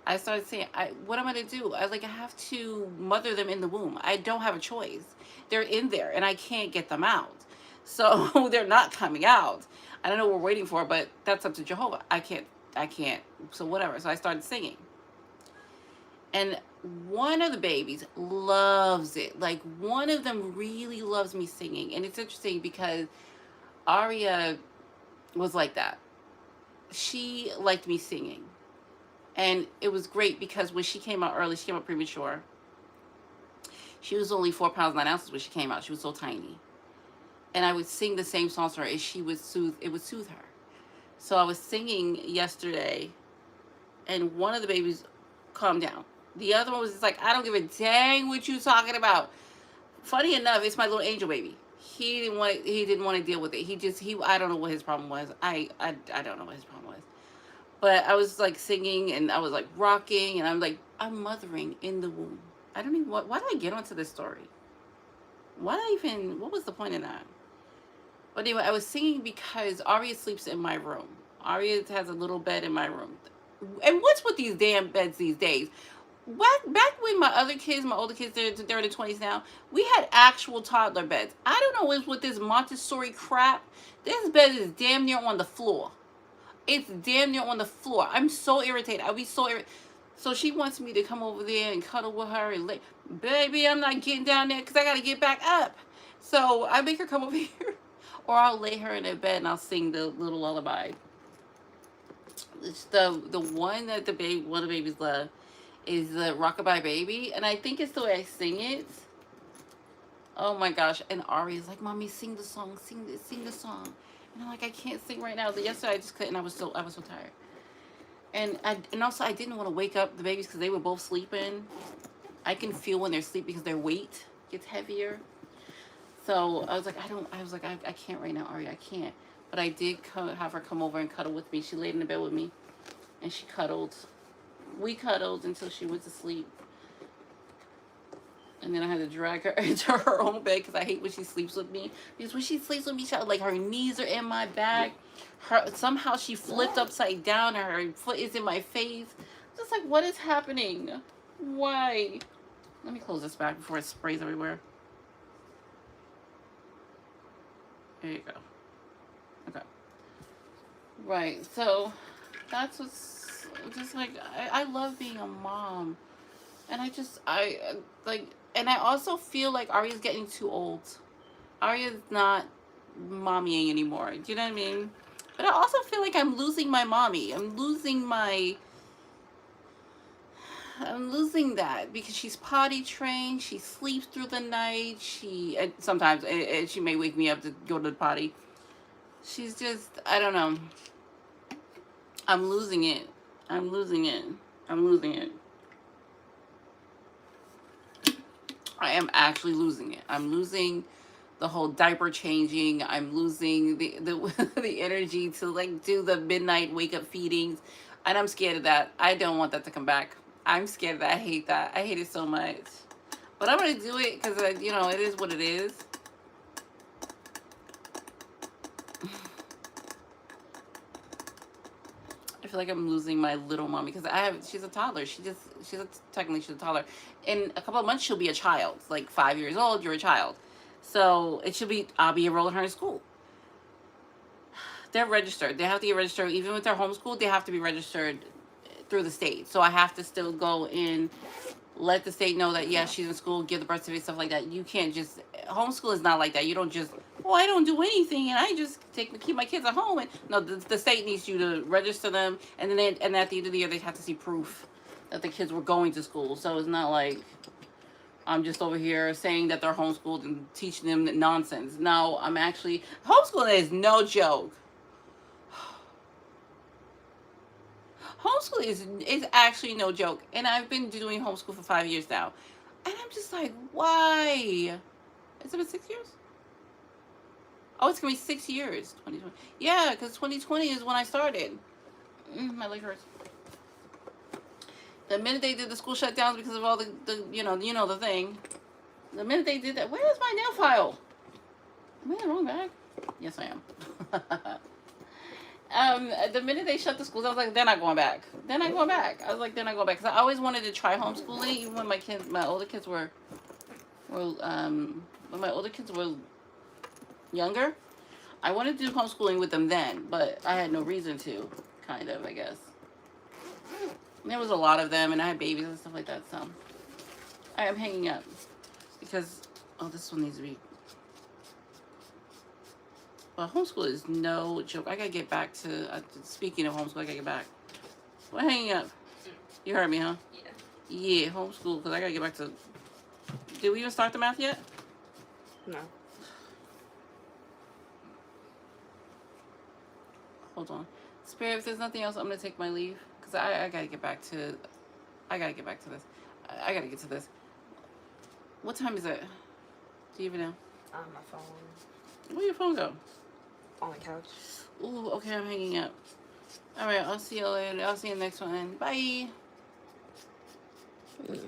A: I started saying, what am I going to do? I have to mother them in the womb. I don't have a choice. They're in there and I can't get them out. So they're not coming out. I don't know what we're waiting for, but that's up to Jehovah. I can't. So whatever. So I started singing. And one of the babies loves it. Like one of them really loves me singing. And it's interesting because Aria was like that. She liked me singing. And it was great because when she came out early, she came out premature. She was only 4 pounds 9 ounces when she came out. She was so tiny. And I would sing the same songs to her and it would soothe her. So I was singing yesterday and one of the babies calmed down. The other one was just like, I don't give a dang what you talking about. Funny enough, it's my little angel baby. He didn't want to deal with it. I don't know what his problem was. I don't know what his problem was. But I was like singing and I was like rocking and I'm mothering in the womb. I don't even why did I get onto this story? What was the point of that? But anyway, I was singing because Aria sleeps in my room. Aria has a little bed in my room. And what's with these damn beds these days? Back when my older kids, they're in the 20s now, we had actual toddler beds. I don't know what's with this Montessori crap. This bed is damn near on the floor. It's damn near on the floor. I'm so irritated. I'll be so irritated. So she wants me to come over there and cuddle with her and lay. Baby, I'm not getting down there because I got to get back up. So I make her come over here. Or I'll lay her in her bed and I'll sing the little lullaby. It's the one that one of the babies love is the Rockabye Baby. And I think it's the way I sing it. Oh my gosh. And Ari's like, Mommy, sing the song. Sing the song. And I'm like, I can't sing right now. Yesterday I just couldn't. I was so tired. And also I didn't want to wake up the babies because they were both sleeping. I can feel when they're sleeping because their weight gets heavier. So I was like, I can't right now, Ari. I can't. But I did have her come over and cuddle with me. She laid in the bed with me, and she cuddled. We cuddled until she went to sleep. And then I had to drag her into her own bed because I hate when she sleeps with me. Because when she sleeps with me, like her knees are in my back. Somehow she flipped upside down and her foot is in my face. I'm just like, what is happening? Why? Let me close this back before it sprays everywhere. There you go. Okay. Right. So that's what's just like I love being a mom. And and I also feel like Aria's getting too old. Aria's not mommying anymore. Do you know what I mean? But I also feel like I'm losing my mommy. I'm losing that because she's potty trained. She sleeps through the night. Sometimes she may wake me up to go to the potty. She's just, I don't know. I'm losing it. I am actually losing it. I'm losing the whole diaper changing. I'm losing the the energy to like do the midnight wake up feedings. And I'm scared of that. I don't want that to come back. I'm scared of that. I hate that. I hate it so much. But I'm going to do it because, it is what it is. I feel like I'm losing my little mommy because she's a toddler. Technically she's a toddler. In a couple of months, she'll be a child. Like 5 years old, you're a child. So I'll be enrolling her in school. They're registered. They have to get registered. Even with their homeschool, they have to be registered through the state. So I have to still go in, let the state know that, yeah, she's in school, give the birth certificate, stuff like that. You can't just, homeschool is not like that. You don't just, I don't do anything and I just keep my kids at home. And no, the state needs you to register them. And then at the end of the year, they have to see proof that the kids were going to school. So it's not like I'm just over here saying that they're homeschooled and teaching them nonsense. No, I'm actually, homeschooling is no joke. Homeschool is actually no joke. And I've been doing homeschool for 5 years now. And I'm just like, why? Has it been 6 years? Oh, it's going to be 6 years. 2020. Yeah, because 2020 is when I started. My leg hurts. The minute they did the school shutdowns because of all the the thing. The minute they did that, where is my nail file? Am I in the wrong bag? Yes, I am. The minute they shut the schools, I was like, they're not going back. I was like, they're not going back. Because I always wanted to try homeschooling, even when my older kids were younger. I wanted to do homeschooling with them then, but I had no reason to, kind of, I guess. And there was a lot of them, and I had babies and stuff like that, so. I am hanging up. Because, this one needs to be. Well, homeschool is no joke. I gotta get back to, speaking of homeschool, I gotta get back. We're hanging up. You heard me, huh? Yeah. Yeah, homeschool, because I gotta get back to, did we even start the math yet?
C: No.
A: Hold on. Spirit, if there's nothing else, I'm gonna take my leave. Because I gotta get back to this. I gotta get to this. What time is it? Do you even know?
C: On my phone.
A: Where your phone go?
C: On the couch.
A: Ooh, okay, I'm hanging up. Alright, I'll see you later. I'll see you next one. Bye.
C: Yeah.